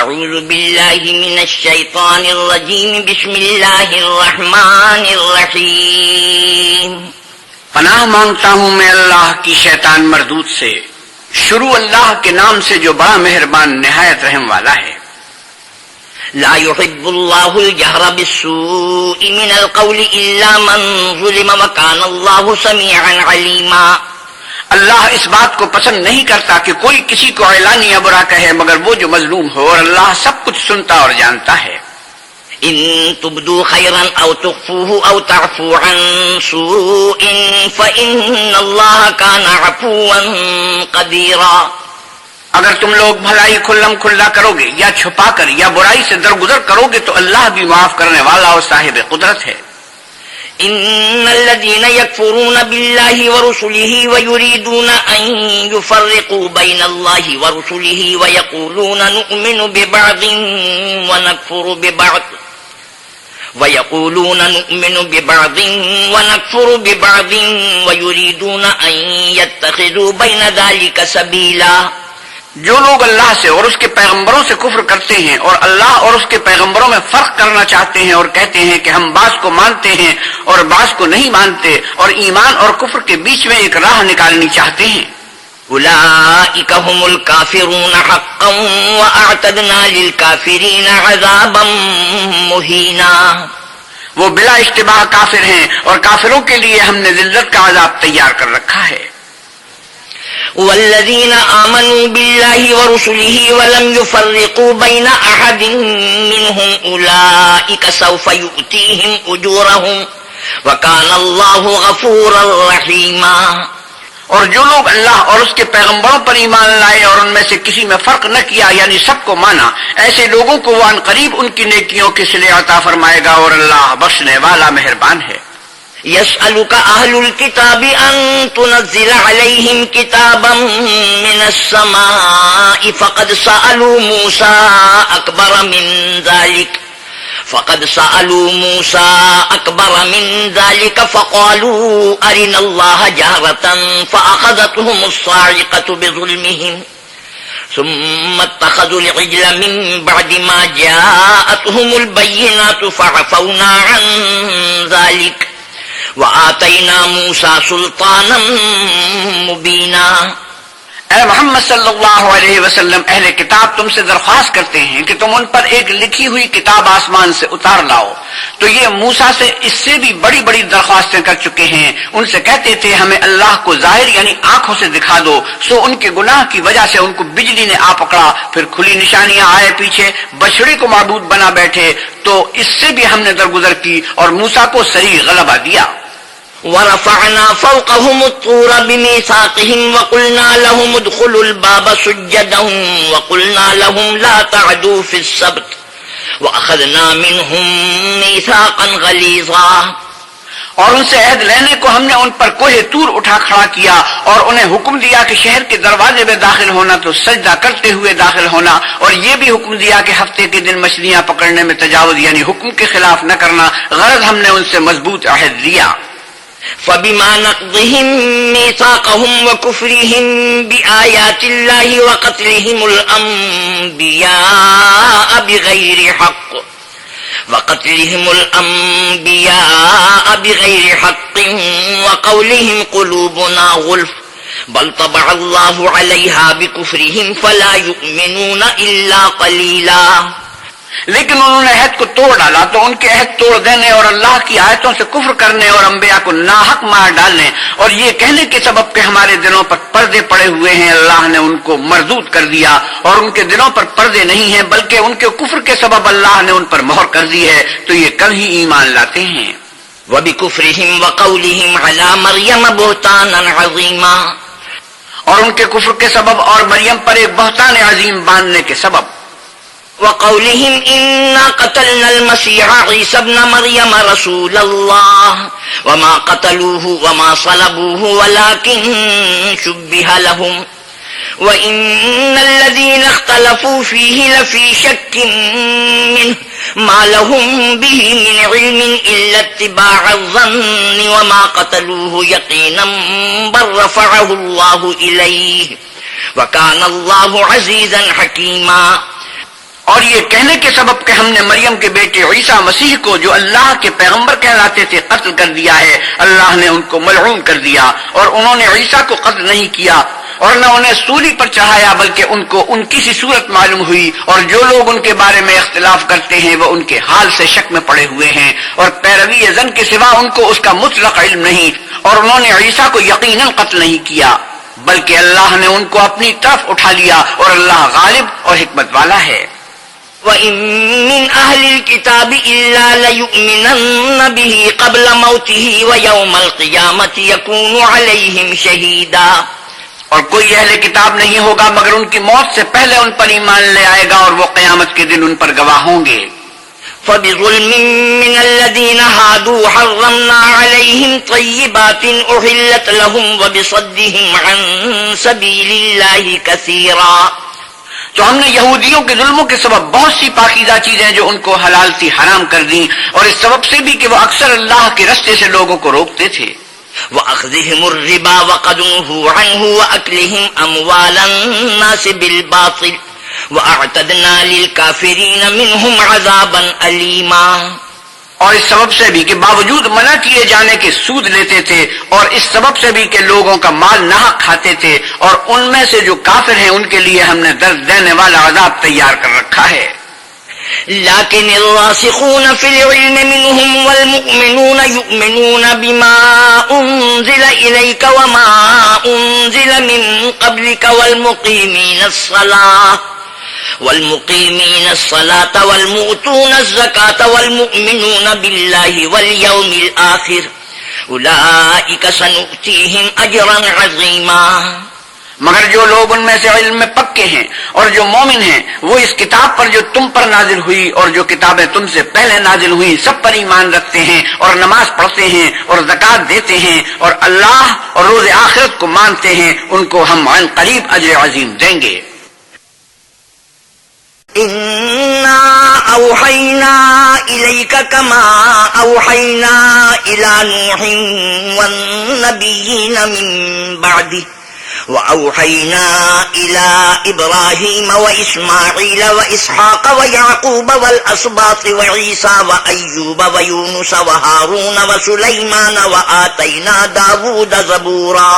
اعوذ باللہ من الشیطان الرجیم بسم اللہ الرحمن الرحیم پناہ مانگتا ہوں میں اللہ کی شیطان مردود سے، شروع اللہ کے نام سے جو بڑا مہربان نہایت رحم والا ہے۔ لا يحب اللہ الجہر بالسوء من القول الا من ظلم وکان اللہ سمیعا علیما۔ اللہ اس بات کو پسند نہیں کرتا کہ کوئی کسی کو اعلانیہ برا کہے مگر وہ جو مظلوم ہو، اور اللہ سب کچھ سنتا اور جانتا ہے۔ ان تبدوا خیرا او تخفوه او تعفو عن سوء فان اللہ کان عفوا قدیرا۔ اگر تم لوگ بھلائی کھلم کھلا کرو گے یا چھپا کر یا برائی سے درگزر کرو گے تو اللہ بھی معاف کرنے والا اور صاحب قدرت ہے۔ ان الذين يكفرون بالله ورسله ويريدون ان يفرقوا بين الله ورسله ويقولون نؤمن ببعض ونكفر ببعض ويريدون ان يتخذوا بين ذلك سبيلا۔ جو لوگ اللہ سے اور اس کے پیغمبروں سے کفر کرتے ہیں اور اللہ اور اس کے پیغمبروں میں فرق کرنا چاہتے ہیں اور کہتے ہیں کہ ہم بعض کو مانتے ہیں اور بعض کو نہیں مانتے، اور ایمان اور کفر کے بیچ میں ایک راہ نکالنی چاہتے ہیں، اولئک هم الکافرون حقا واعتدنا للکافرین عذابا مہینا۔ وہ بلا اشتباہ کافر ہیں اور کافروں کے لیے ہم نے ذلت کا عذاب تیار کر رکھا ہے۔ والذین آمنوا باللہ ورسلہ ولم يفرقوا بین احد منہم اولئک سوف یؤتیہم اجورہم وکان اللہ غفورا رحیما۔ اور جو لوگ اللہ اور اس کے پیغمبروں پر ایمان لائے اور ان میں سے کسی میں فرق نہ کیا یعنی سب کو مانا، ایسے لوگوں کو وہ عنقریب ان کی نیکیوں کے صلے عطا فرمائے گا، اور اللہ بخشنے والا مہربان ہے۔ يسألك أهل الكتاب أن تنزل عليهم كتابا من السماء فقد سألوا موسى أكبر من ذلك فقالوا أرنا الله جهرة فأخذتهم الصاعقة بظلمهم ثم اتخذوا العجل من بعد ما جاءتهم البينات فعفونا عن ذلك وآتینا موسیٰ سلطانا مبینا۔ اے محمد صلی اللہ علیہ وسلم، اہل کتاب تم سے درخواست کرتے ہیں کہ تم ان پر ایک لکھی ہوئی کتاب آسمان سے اتار لاؤ، تو یہ موسیٰ سے اس سے بھی بڑی بڑی درخواستیں کر چکے ہیں۔ ان سے کہتے تھے ہمیں اللہ کو ظاہر یعنی آنکھوں سے دکھا دو، سو ان کے گناہ کی وجہ سے ان کو بجلی نے آ پکڑا، پھر کھلی نشانیاں آئے پیچھے، بچڑے کو معبود بنا بیٹھے، تو اس سے بھی ہم نے درگزر کی اور موسیٰ کو صریح غلبہ دیا۔ ورفعنا فوقهم الطور بميثاقهم وقلنا لهم ادخلوا الباب سجدا وقلنا لهم لا تعدوا في السبت وأخذنا منهم ميثاقا غليظا۔ اور ان سے عہد لینے کو ہم نے ان پر کوہ طور اٹھا کھڑا کیا اور انہیں حکم دیا کہ شہر کے دروازے میں داخل ہونا تو سجدہ کرتے ہوئے داخل ہونا، اور یہ بھی حکم دیا کہ ہفتے کے دن مچھلیاں پکڑنے میں تجاوز یعنی حکم کے خلاف نہ کرنا، غرض ہم نے ان سے مضبوط عہد لیا۔ فبما نقضهم ميثاقهم وكفرهم بآيات الله وقتلهم الأنبياء بغير حق وقولهم قلوبنا غلف بل طبع الله عليها بكفرهم فلا يؤمنون إلا قليلا۔ لیکن انہوں نے عہد کو توڑ ڈالا تو ان کے عہد توڑ دینے اور اللہ کی آیتوں سے کفر کرنے اور انبیاء کو ناحق مار ڈالنے اور یہ کہنے کے سبب کہ ہمارے دلوں پر پردے پڑے ہوئے ہیں، اللہ نے ان کو مردود کر دیا، اور ان کے دلوں پر پردے نہیں ہیں بلکہ ان کے کفر کے سبب اللہ نے ان پر مہر کر دی ہے، تو یہ کل ہی ایمان لاتے ہیں۔ وَبِكُفْرِهِمْ وَقَوْلِهِمْ عَلَى مَرْيَمَ بُهْتَانًا عَظِيمًا، اور ان کے کفر کے سبب اور مریم پر ایک بہتان عظیم باندھنے کے سبب۔ وقولهم إنا قتلنا المسيح عيسى ابن مريم رسول الله وما قتلوه وما صلبوه ولكن شبه لهم وإن الذين اختلفوا فيه لفي شك منه ما لهم به من علم إلا اتباع الظن وما قتلوه يقينا بل رفعه الله إليه وكان الله عزيزا حكيما۔ اور یہ کہنے کے سبب کہ ہم نے مریم کے بیٹے عیسیٰ مسیح کو جو اللہ کے پیغمبر کہلاتے تھے قتل کر دیا ہے، اللہ نے ان کو ملعون کر دیا، اور انہوں نے عیسیٰ کو قتل نہیں کیا اور نہ انہیں سولی پر چڑھایا، بلکہ ان کو ان کی سی صورت معلوم ہوئی، اور جو لوگ ان کے بارے میں اختلاف کرتے ہیں وہ ان کے حال سے شک میں پڑے ہوئے ہیں، اور پیروی زن کے سوا ان کو اس کا مطلق علم نہیں، اور انہوں نے عیسیٰ کو یقیناً قتل نہیں کیا بلکہ اللہ نے ان کو اپنی طرف اٹھا لیا، اور اللہ غالب اور حکمت والا ہے۔ وَإِن مِّنْ أَهْلِ الْكِتَابِ إِلَّا لَيُؤْمِنَنَّ بِهِ قَبْلَ مَوْتِهِ وَيَوْمَ الْقِيَامَةِ يَكُونُ عَلَيْهِمْ شَهِيدًا، اور کوئی اہل کتاب نہیں ہوگا مگر ان کی موت سے پہلے ان پر ایمان لے آئے گا، اور وہ قیامت کے دن ان پر گواہ ہوں گے۔ فَبِظُلْمٍ مِّنَ الَّذِينَ هَادُوا حَرَّمْنَا عَلَيْهِمْ طَيِّبَاتٍ أُحِلَّتْ لَهُمْ وَبِصَدِّهِمْ عَن سَبِيلِ اللَّهِ كَثِيرًا، تو ہم نے یہودیوں کے ظلموں کے سبب بہت سی پاکیزہ چیزیں جو ان کو حلال تھی حرام کر دیں، اور اس سبب سے بھی کہ وہ اکثر اللہ کے رستے سے لوگوں کو روکتے تھے۔ وَأَخْذِهِمُ الرِّبَا وَقَدْ نُهُوا عَنْهُ وَأَكْلِهِمْ أَمْوَالَ النَّاسِ بِالْبَاطِلِ وَأَعْتَدْنَا لِلْكَافِرِينَ مِنْهُمْ عَذَابًا أَلِيمًا، اور اس سبب سے بھی کہ باوجود منع کیے جانے کے سود لیتے تھے، اور اس سبب سے بھی کہ لوگوں کا مال ناحق کھاتے تھے، اور ان میں سے جو کافر ہیں ان کے لیے ہم نے درد دینے والا عذاب تیار کر رکھا ہے۔ لكن الراسخون في العلم منهم والمؤمنون يؤمنون بما أنزل إليك وما أنزل من قبلك والمقيمين الصلاة والمؤتون الزكاة والمؤمنون بالله واليوم الآخر أولئك سنؤتيهم أجرا عظيما، مگر جو لوگ ان میں سے علم میں پکے ہیں اور جو مومن ہیں وہ اس کتاب پر جو تم پر نازل ہوئی اور جو کتابیں تم سے پہلے نازل ہوئی سب پر ایمان رکھتے ہیں اور نماز پڑھتے ہیں اور زکوٰۃ دیتے ہیں اور اللہ اور روز آخرت کو مانتے ہیں، ان کو ہم عن قریب اجر عظیم دیں گے۔ إِنَّا أَوْحَيْنَا إِلَيْكَ كَمَا أَوْحَيْنَا إِلَى نُوحٍ وَالنَّبِيِّينَ مِن بَعْدِهِ وَأَوْحَيْنَا إِلَى إِبْرَاهِيمَ وَإِسْمَاعِيلَ وَإِسْحَاقَ وَيَعْقُوبَ وَالْأَسْبَاطِ وَعِيسَى وَأَيُّوبَ وَيُونُسَ وَهَارُونَ وَسُلَيْمَانَ وَآتَيْنَا دَاوُودَ زَبُورًا۔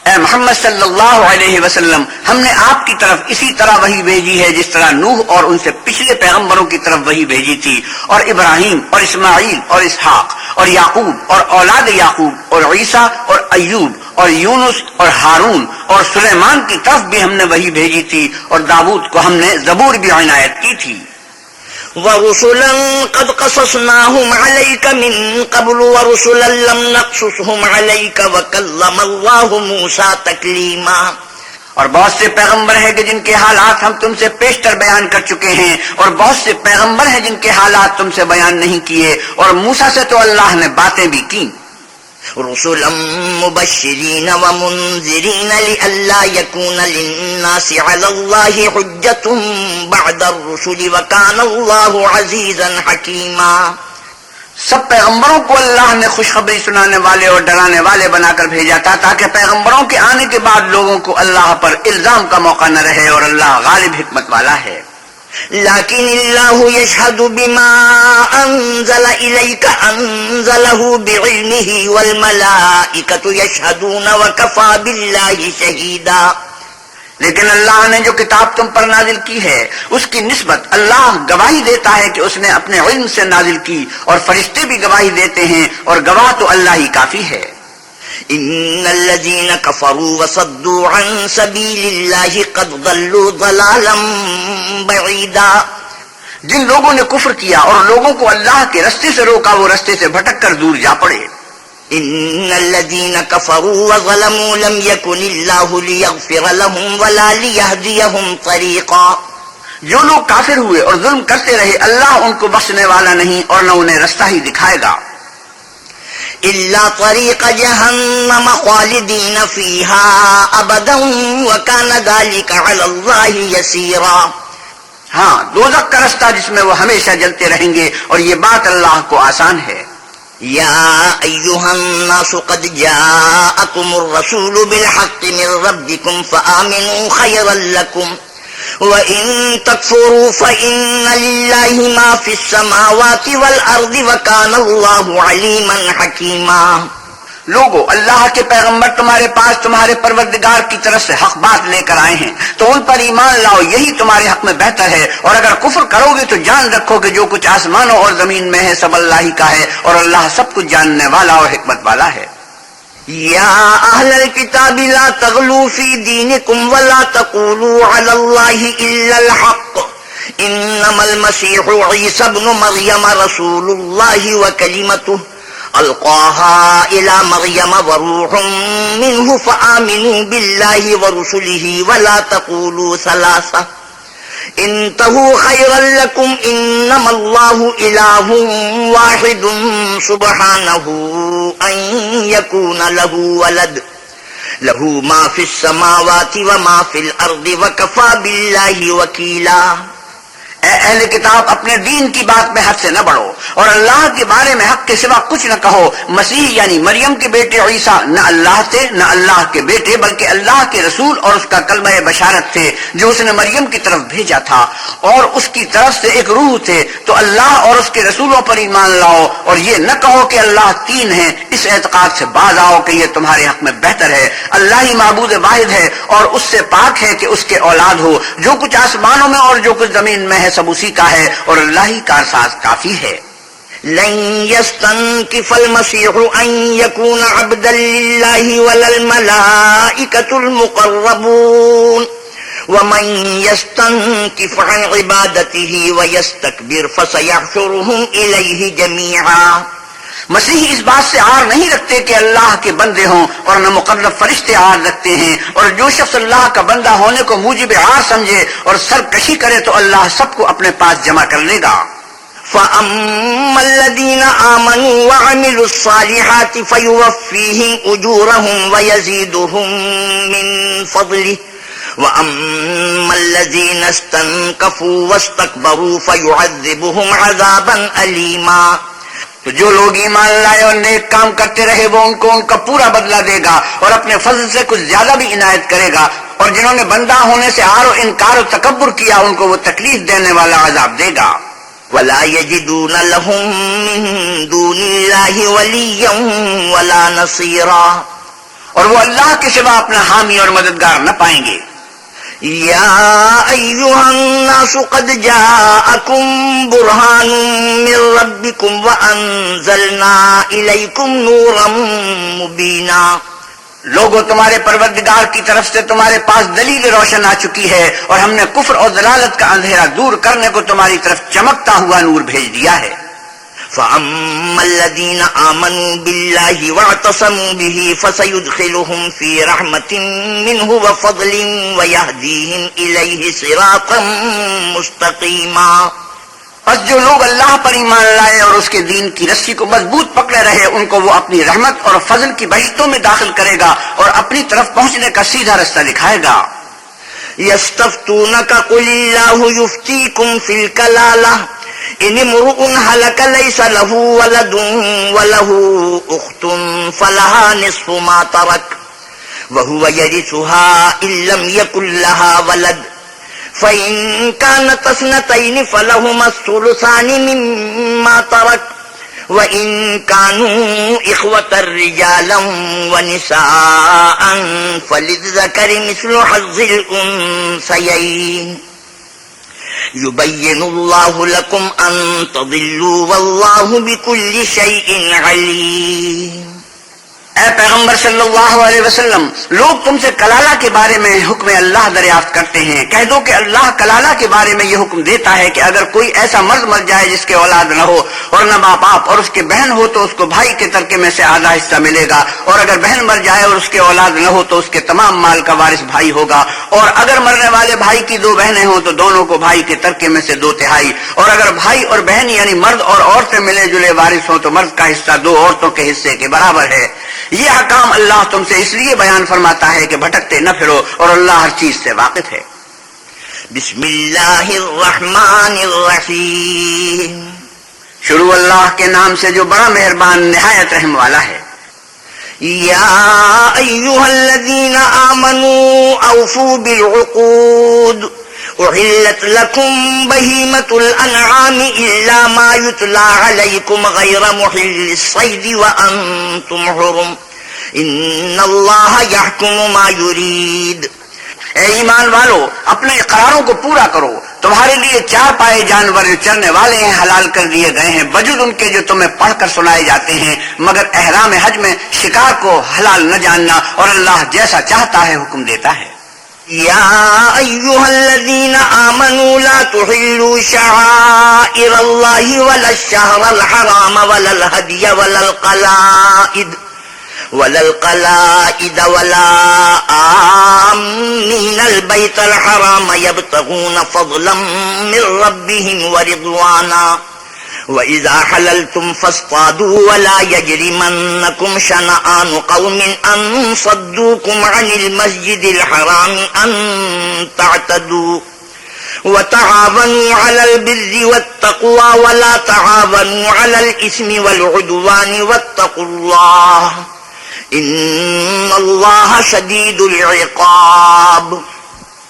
اے محمد صلی اللہ علیہ وسلم، ہم نے آپ کی طرف اسی طرح وحی بھیجی ہے جس طرح نوح اور ان سے پچھلے پیغمبروں کی طرف وحی بھیجی تھی، اور ابراہیم اور اسماعیل اور اسحاق اور یعقوب اور اولاد یعقوب اور عیسیٰ اور ایوب اور یونس اور ہارون اور سلیمان کی طرف بھی ہم نے وحی بھیجی تھی، اور داؤد کو ہم نے زبور بھی عنایت کی تھی۔ وَرُسُلًا قَدْ قَصَصْنَاهُمْ عَلَيْكَ مِن قَبْلُ وَرُسُلًا لَّمْ نَقْصُصْهُمْ عَلَيْكَ وَكَلَّمَ اللَّهُ مُوسَىٰ تَكْلِيمًا، اور بہت سے پیغمبر ہیں کہ جن کے حالات ہم تم سے پیشتر بیان کر چکے ہیں، اور بہت سے پیغمبر ہیں جن کے حالات تم سے بیان نہیں کیے، اور موسیٰ سے تو اللہ نے باتیں بھی کی۔ رسلا مبشرين ومنذرين لئلا يكون للناس على الله حجة بعد الرسل وكان الله عزيزا حكيما۔ سب پیغمبروں کو اللہ نے خوشخبری سنانے والے اور ڈرانے والے بنا کر بھیجا تھا تاکہ پیغمبروں کے آنے کے بعد لوگوں کو اللہ پر الزام کا موقع نہ رہے، اور اللہ غالب حکمت والا ہے۔ لكن الله يشهد بما أنزل إليك أنزله بعلمه والملائكة يشهدون وكفى بالله شهيدا۔ لیکن اللہ نے جو کتاب تم پر نازل کی ہے اس کی نسبت اللہ گواہی دیتا ہے کہ اس نے اپنے علم سے نازل کی، اور فرشتے بھی گواہی دیتے ہیں، اور گواہ تو اللہ ہی کافی ہے۔ ان الذين كفروا وصدوا عن سبيل الله قد ضلوا ضلالا بعيدا۔ جن لوگوں نے کفر کیا اور لوگوں کو اللہ کے رستے سے روکا وہ رستے سے بھٹک کر دور جا پڑے۔ ان الذين كفروا وظلموا لم يكن الله ليغفر لهم ولا ليهديهم طريقا۔ جو لوگ کافر ہوئے اور ظلم کرتے رہے اللہ ان کو بخشنے والا نہیں اور نہ انہیں رستہ ہی دکھائے گا۔ إلا طريق جهنم خالدين فيها أبدا وكان ذلك على الله يسيرا۔ ہاں، دوزخ کا رستہ جس میں وہ ہمیشہ جلتے رہیں گے، اور یہ بات اللہ کو آسان ہے۔ يا أيها الناس قد جاءكم الرسول بالحق من ربكم فآمنوا خيرا لكم وَإِن تَكْفُرُوا فَإِنَّ لِلَّهِ مَا فِي السَّمَاوَاتِ وَالْأَرْضِ وَكَانَ اللَّهُ عَلِيمًا حَكِيمًا۔ لوگو، اللہ کے پیغمبر تمہارے پاس تمہارے پروردگار کی طرف سے حق بات لے کر آئے ہیں، تو ان پر ایمان لاؤ، یہی تمہارے حق میں بہتر ہے، اور اگر کفر کرو گے تو جان رکھو کہ جو کچھ آسمانوں اور زمین میں ہے سب اللہ ہی کا ہے، اور اللہ سب کچھ جاننے والا اور حکمت والا ہے۔ یا اہل الکتاب لا تغلوا فی دینکم ولا تقولوا علی اللہ الا الحق انما المسیح عیسی ابن مریم رسول اللہ وکلمتہ ألقاها إلى مريم وروح منه فآمنوا بالله ورسله ولا تقولوا ثلاثة انتهوا خيرا لكم إنما الله إله واحد سبحانه أن يكون له ولد له ما في السماوات وما في الأرض وكفى بالله وكيلا۔ اے اہل کتاب، اپنے دین کی بات میں حد سے نہ بڑھو اور اللہ کے بارے میں حق کے سوا کچھ نہ کہو۔ مسیح یعنی مریم کے بیٹے عیسیٰ نہ اللہ تھے نہ اللہ کے بیٹے، بلکہ اللہ کے رسول اور اس کا کلمہ بشارت تھے جو اس نے مریم کی طرف بھیجا تھا، اور اس کی طرف سے ایک روح تھے۔ تو اللہ اور اس کے رسولوں پر ایمان لاؤ اور یہ نہ کہو کہ اللہ تین ہیں، اس اعتقاد سے باز آؤ کہ یہ تمہارے حق میں بہتر ہے۔ اللہ ہی معبود واحد ہے اور اس سے پاک ہے کہ اس کے اولاد ہو۔ جو کچھ آسمانوں میں اور جو کچھ زمین میں ہے سب اسی کا ہے، اور اللہ ہی کارساز کافی ہے۔ لن يستنكف المسيح أن يكون عبدا لله ولا الملائكة المقربون ومن يستنكف عن عبادته ويستكبر فسيحشرهم إليه جميعا۔ مسیح اس بات سے عار نہیں رکھتے کہ اللہ کے بندے ہوں، اور نہ مقرب فرشتے عار رکھتے ہیں، اور جو شخص اللہ کا بندہ ہونے کو موجب عار سمجھے اور سرکشی کرے تو اللہ سب کو اپنے پاس جمع کر لے گا۔ فَأَمَّا الَّذِينَ آمَنُوا وَعَمِلُوا الصَّالِحَاتِ فَيُوَفِّيهِمْ أُجُورَهُمْ وَيَزِيدُهُمْ مِنْ فَضْلِهِ وَأَمَّا الَّذِينَ اسْتَنكَفُوا وَاسْتَكْبَرُوا فَيُعَذِّبُهُمْ عَذَابًا أَلِيمًا۔ تو جو لوگ ایمان لائے اور نیک کام کرتے رہے وہ ان کو ان کا پورا بدلہ دے گا اور اپنے فضل سے کچھ زیادہ بھی عنایت کرے گا، اور جنہوں نے بندہ ہونے سے عار و انکار و تکبر کیا ان کو وہ تکلیف دینے والا عذاب دے گا۔ وَلَا يَجِدُونَ لَهُم مِّن دُونِ اللَّهِ وَلِيًّا وَلَا نَصِيرًا۔ اور وہ اللہ کے سوا اپنا حامی اور مددگار نہ پائیں گے۔ يا أيها الناس قد جاءكم برهان من ربكم وأنزلنا إليكم نورا مبينا۔ لوگوں، تمہارے پروردگار کی طرف سے تمہارے پاس دلیل روشن آ چکی ہے، اور ہم نے کفر اور ضلالت کا اندھیرا دور کرنے کو تمہاری طرف چمکتا ہوا نور بھیج دیا ہے۔ فَأَمَّا الَّذِينَ آمَنُوا بِاللَّهِ وَاعْتَصَمُوا بِهِ فَسَيُدْخِلُهُمْ فِي رَحْمَةٍ مِّنْهُ وَفَضْلٍ وَيَهْدِيهِمْ إِلَيْهِ صِرَاطًا مُسْتَقِيمًا۔ بس جو لوگ اللہ پر ایمان لائے اور اس کے دین کی رسی کو مضبوط پکڑے رہے ان کو وہ اپنی رحمت اور فضل کی بہشتوں میں داخل کرے گا اور اپنی طرف پہنچنے کا سیدھا رستہ دکھائے گا۔ يَسْتَفْتُونَكَ قُلِ اللَّهُ يُفْتِيكُمْ فِي الْكَلَالَةِ إن امرؤ هلك ليس له ولد وله أخت فلها نصف ما ترك وهو يرثها إن لم يكن لها ولد فإن كانت اثنتين فلهما الثلثان مما ترك وإن كانوا إخوة رجالا ونساء فللذكر مثل حظ الأنثيين يبين الله لكم أن تضلوا والله بكل شيء عليم۔ اے پیغمبر صلی اللہ علیہ وسلم، لوگ تم سے کلالہ کے بارے میں حکم اللہ دریافت کرتے ہیں، کہہ دو کہ اللہ کلالہ کے بارے میں یہ حکم دیتا ہے کہ اگر کوئی ایسا مرد مر جائے جس کے اولاد نہ ہو اور نہ ماں باپ اور اس کے بہن ہو تو اس کو بھائی کے ترکے میں سے آدھا حصہ ملے گا، اور اگر بہن مر جائے اور اس کے اولاد نہ ہو تو اس کے تمام مال کا وارث بھائی ہوگا، اور اگر مرنے والے بھائی کی دو بہنیں ہوں تو دونوں کو بھائی کے ترکے میں سے 2/3، اور اگر بھائی اور بہن یعنی مرد اور عورتیں ملے جلے وارث ہوں تو مرد کا حصہ 2 عورتوں کے حصے کے برابر ہے۔ یہ حکام اللہ تم سے اس لیے بیان فرماتا ہے کہ بھٹکتے نہ پھرو، اور اللہ ہر چیز سے واقف ہے۔ بسم اللہ الرحمن الرحیم۔ شروع اللہ کے نام سے جو بڑا مہربان نہایت رحم والا ہے۔ یا ایھا الذین آمنوا اوفوا بالعقود أحلت لكم بهيمة الأنعام إلا ما يتلى عليكم غير محل الصيد وأنتم حرم إن الله يحكم ما يريد. اے ایمان والو، اپنے اقراروں کو پورا کرو. تمہارے لیے چار پائے جانور جو چرنے والے ہیں حلال کر دیے گئے ہیں، بجز ان کے جو تمہیں پڑھ کر سنائے جاتے ہیں، مگر احرام حج میں شکار کو حلال نہ جاننا، اور اللہ جیسا چاہتا ہے حکم دیتا ہے. يا أيها الذين آمنوا لا تحلوا شعائر الله ولا الشهر الحرام ولا الهدي ولا القلائد ولا آمين البيت الحرام يبتغون فضلا من ربهم ورضوانا وإذا حللتم فاصطادوا ولا يجرمنكم شنآن قوم أن صدوكم عن المسجد الحرام أن تعتدوا وتعاونوا على البر والتقوى ولا تعاونوا على الإثم والعدوان واتقوا الله إن الله شديد العقاب.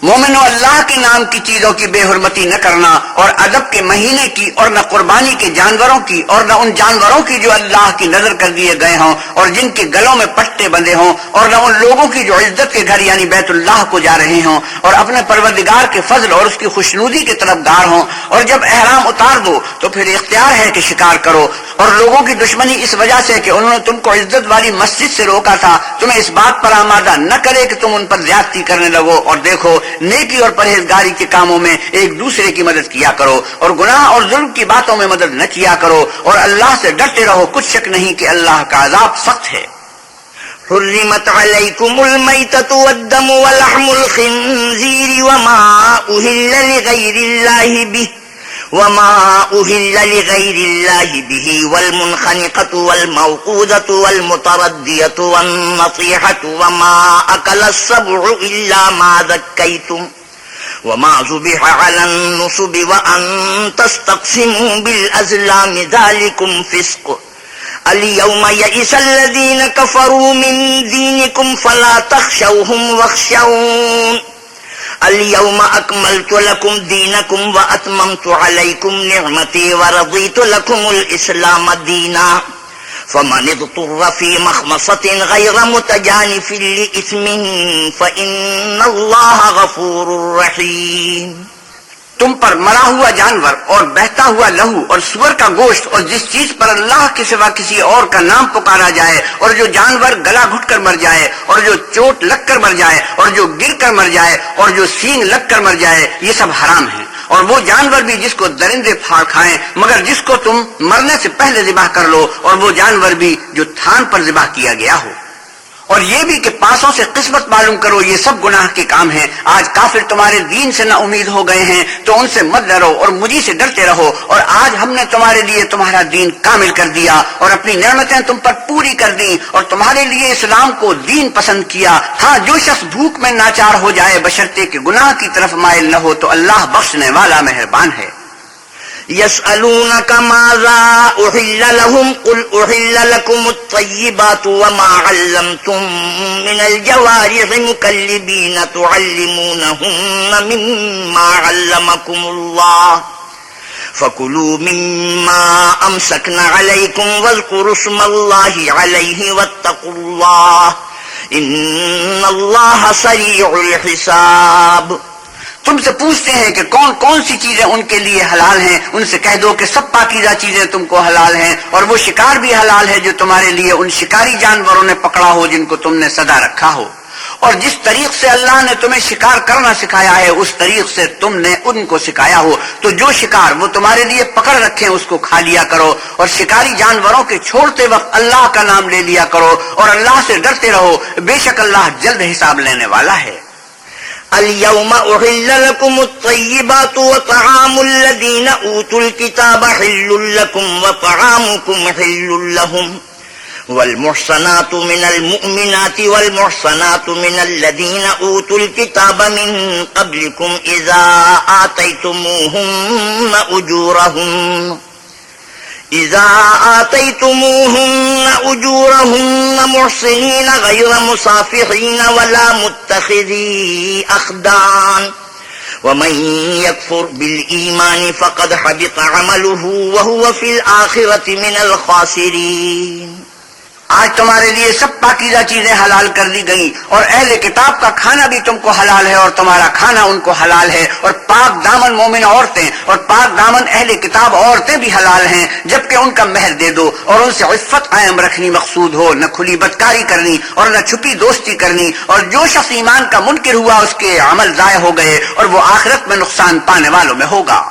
مومنو، اللہ کے نام کی چیزوں کی بے حرمتی نہ کرنا، اور ادب کے مہینے کی، اور نہ قربانی کے جانوروں کی، اور نہ ان جانوروں کی جو اللہ کی نظر کر دیے گئے ہوں اور جن کے گلوں میں پٹے بندھے ہوں، اور نہ ان لوگوں کی جو عزت کے گھر یعنی بیت اللہ کو جا رہے ہوں اور اپنے پروردگار کے فضل اور اس کی خوشنودی کے طرفدار ہوں. اور جب احرام اتار دو تو پھر اختیار ہے کہ شکار کرو. اور لوگوں کی دشمنی اس وجہ سے کہ انہوں نے تم کو عزت والی مسجد سے روکا تھا، تمہیں اس بات پر آمادہ نہ کرے کہ تم ان پر زیادتی کرنے لگو. اور دیکھو، نیکی اور پرہیزگاری کے کاموں میں ایک دوسرے کی مدد کیا کرو، اور گناہ اور ظلم کی باتوں میں مدد نہ کیا کرو، اور اللہ سے ڈرتے رہو. کچھ شک نہیں کہ اللہ کا عذاب سخت ہے. حرمت عليكم الميتة والدم ولحم الخنزير وما أهل لغير الله به والمنخنقة والموقوذة والمتردية والنطيحة وما أكل السبع إلا ما ذكيتم وما ذبح على النصب وأن تستقسموا بالأزلام ذلكم فسق. اليوم يئس الذين كفروا من دينكم فلا تخشوهم واخشون اليوم أكملت لكم دينكم وأتممت عليكم نعمتي ورضيت لكم الإسلام دينا فمن اضطر في مخمصة غير متجانف لإثم فإن الله غفور رحيم. تم پر مرا ہوا جانور اور بہتا ہوا لہو اور سور کا گوشت اور جس چیز پر اللہ کے سوا کسی اور کا نام پکارا جائے، اور جو جانور گلا گھٹ کر مر جائے، اور جو چوٹ لگ کر مر جائے، اور جو گر کر مر جائے، اور جو سینگ لگ کر مر جائے، یہ سب حرام ہیں. اور وہ جانور بھی جس کو درندے پھاڑ کھائیں مگر جس کو تم مرنے سے پہلے ذبح کر لو، اور وہ جانور بھی جو تھان پر ذبح کیا گیا ہو. اور یہ بھی کہ پاسوں سے قسمت معلوم کرو، یہ سب گناہ کے کام ہیں. آج کافر تمہارے دین سے نہ امید ہو گئے ہیں تو ان سے مت ڈرو اور مجھی سے ڈرتے رہو. اور آج ہم نے تمہارے لیے تمہارا دین کامل کر دیا اور اپنی نعمتیں تم پر پوری کر دیں اور تمہارے لیے اسلام کو دین پسند کیا. ہاں، جو شخص بھوک میں ناچار ہو جائے بشرطے کہ گناہ کی طرف مائل نہ ہو تو اللہ بخشنے والا مہربان ہے. يسألونك ماذا أحل لهم قل أحل لكم الطيبات وما علمتم من الجوارح مكلبين تعلمونهن مما علمكم الله فكلوا مما أمسكن عليكم واذكروا اسم الله عليه واتقوا الله إن الله سريع الحساب. تم سے پوچھتے ہیں کہ کون کون سی چیزیں ان کے لیے حلال ہیں. ان سے کہہ دو کہ سب پاکیزہ چیزیں تم کو حلال ہیں، اور وہ شکار بھی حلال ہے جو تمہارے لیے ان شکاری جانوروں نے پکڑا ہو جن کو تم نے سدا رکھا ہو. اور جس طریق سے اللہ نے تمہیں شکار کرنا سکھایا ہے اس طریق سے تم نے ان کو سکھایا ہو. تو جو شکار وہ تمہارے لیے پکڑ رکھیں اس کو کھا لیا کرو، اور شکاری جانوروں کے چھوڑتے وقت اللہ کا نام لے لیا کرو، اور اللہ سے ڈرتے رہو، بے شک اللہ جلد حساب لینے والا ہے. اليوم أحل لكم الطيبات وطعام الذين أوتوا الكتاب حل لكم وطعامكم حل لهم والمحصنات من المؤمنات والمحصنات من الذين أوتوا الكتاب من قبلكم إذا آتيتموهن أجورهن محصنين غير مصافحين ولا متخذي أخدان ومن يكفر بالإيمان فقد حبط عمله وهو في الآخرة من الخاسرين. آج تمہارے لیے سب پاکیزہ چیزیں حلال کر دی گئیں، اور اہل کتاب کا کھانا بھی تم کو حلال ہے اور تمہارا کھانا ان کو حلال ہے، اور پاک دامن مومن عورتیں اور پاک دامن اہل کتاب عورتیں بھی حلال ہیں، جبکہ ان کا مہر دے دو اور ان سے عفت قائم رکھنی مقصود ہو، نہ کھلی بدکاری کرنی اور نہ چھپی دوستی کرنی، اور جو شخص ایمان کا منکر ہوا اس کے عمل ضائع ہو گئے اور وہ آخرت میں نقصان پانے والوں میں ہوگا.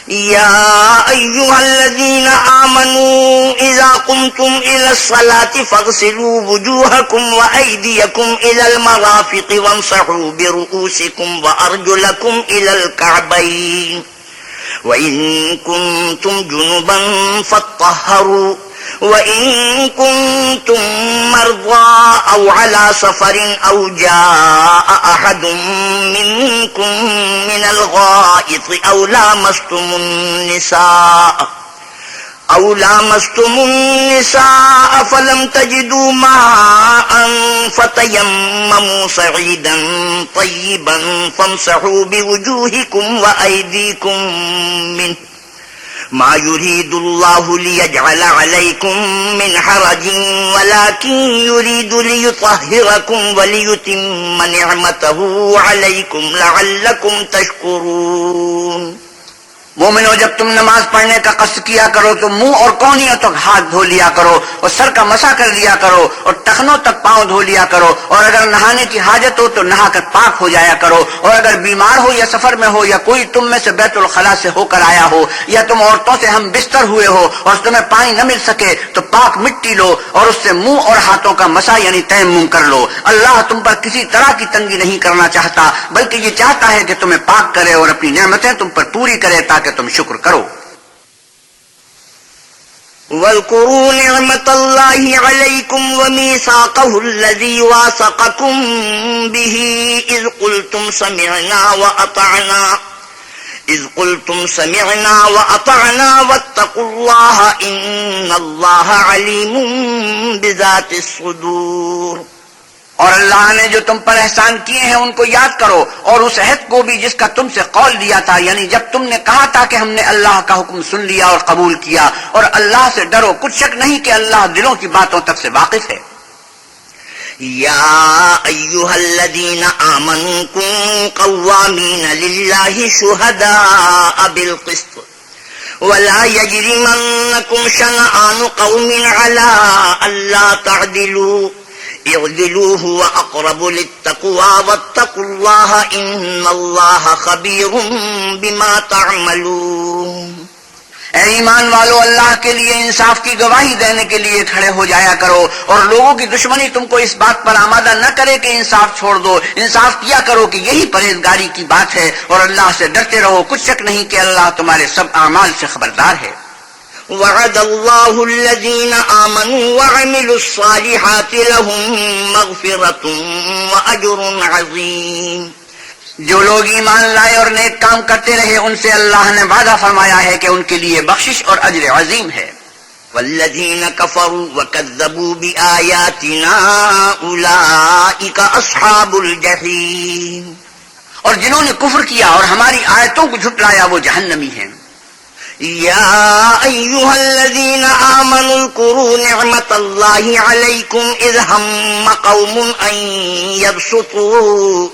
يا أيها الذين آمنوا إذا قمتم إلى الصلاة فاغسلوا وجوهكم وأيديكم إلى المرافق وامسحوا برؤوسكم وأرجلكم إلى الكعبين وإن كنتم جنبا فاطهروا وإن كنتم مرضى أو على سفر أو جاء أحد منكم من الغائط أو لامستم النساء فلم تجدوا ماء فتيمموا صعيدا طيبا فامسحوا بوجوهكم وأيديكم منه ما يريد الله ليجعل عليكم من حرج ولكن يريد ليطهركم وليتم نعمته عليكم لعلكم تشكرون. مومنو، جب تم نماز پڑھنے کا قصد کیا کرو تو منہ اور کونیوں تک ہاتھ دھو لیا کرو اور سر کا مسح کر لیا کرو اور ٹخنوں تک پاؤں دھو لیا کرو، اور اگر نہانے کی حاجت ہو تو نہا کر پاک ہو جایا کرو، اور اگر بیمار ہو یا سفر میں ہو یا کوئی تم میں سے بیت الخلاء سے ہو کر آیا ہو یا تم عورتوں سے ہم بستر ہوئے ہو اور تمہیں پانی نہ مل سکے تو پاک مٹی لو اور اس سے منہ اور ہاتھوں کا مسح یعنی تیمم کر لو. اللہ تم پر کسی طرح کی تنگی نہیں کرنا چاہتا، بلکہ یہ چاہتا ہے کہ تمہیں پاک کرے اور اپنی نعمتیں تم پر پوری کرے تاکہ تم شکر کرو. واذكروا نعمة الله عليكم وميثاقه الذي واثقكم به إذ قلتم سمعنا وأطعنا واتقوا الله إن الله عليم بذات الصدور. اور اللہ نے جو تم پر احسان کیے ہیں ان کو یاد کرو، اور اس عہد کو بھی جس کا تم سے قول دیا تھا، یعنی جب تم نے کہا تھا کہ ہم نے اللہ کا حکم سن لیا اور قبول کیا، اور اللہ سے ڈرو، کچھ شک نہیں کہ اللہ دلوں کی باتوں تک سے واقف ہے. يا أيها الذين آمنوا كونوا قوامين لله شهداء بالقسط ولا يجرمنكم شنآن قوم على ألا تعدلوا اعدلوا هو أقرب للتقوى واتقوا الله إن الله خبير بما تعملون. اے ایمان والو، اللہ کے لیے انصاف کی گواہی دینے کے لیے کھڑے ہو جایا کرو، اور لوگوں کی دشمنی تم کو اس بات پر آمادہ نہ کرے کہ انصاف چھوڑ دو. انصاف کیا کرو کہ یہی پرہیزگاری کی بات ہے، اور اللہ سے ڈرتے رہو، کچھ شک نہیں کہ اللہ تمہارے سب اعمال سے خبردار ہے. وعد الله الذين آمنوا وعملوا الصالحات لهم مغفرة وأجر عظيم. جو لوگ ایمان لائے اور نیک کام کرتے رہے ان سے اللہ نے وعدہ فرمایا ہے کہ ان کے لیے بخشش اور اجر عظیم ہے. والذين كفروا وكذبوا بآياتنا أولئك أصحاب الجحيم. اور جنہوں نے کفر کیا اور ہماری آیتوں کو جھٹلایا وہ جہنمی ہیں. يا أيها الذين آمنوا اذكروا نعمة الله عليكم إذ هم قوم أن يبسطوا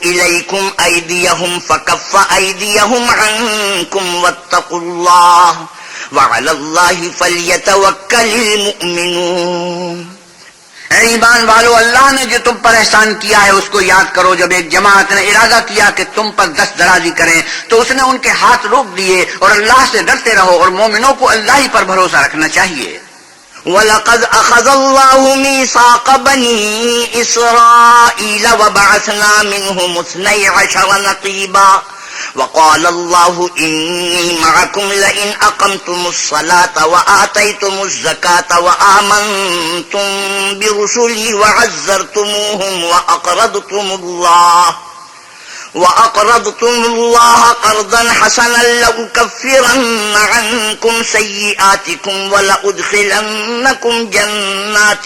إليكم أيديهم فكف أيديهم عنكم واتقوا الله وعلى الله فليتوكل المؤمنون. اے ایمان والو، اللہ نے جو تم پر احسان کیا ہے اس کو یاد کرو. جب ایک جماعت نے ارادہ کیا کہ تم پر دست درازی کریں تو اس نے ان کے ہاتھ روک دیے، اور اللہ سے ڈرتے رہو، اور مومنوں کو اللہ ہی پر بھروسہ رکھنا چاہیے. وَلَقَدْ أَخَذَ اللَّهُ مِيثَاقَ بَنِي إِسْرَائِيلَ وَبَعَثْنَا مِنْهُمُ 12 نَقِيبًا وقال الله إني معكم لئن أقمتم الصلاة وآتيتم الزكاة وآمنتم برسلي وعزرتموهم وأقرضتم الله قرضا حسنا لأكفرن عنكم سيئاتكم ولأدخلنكم جنات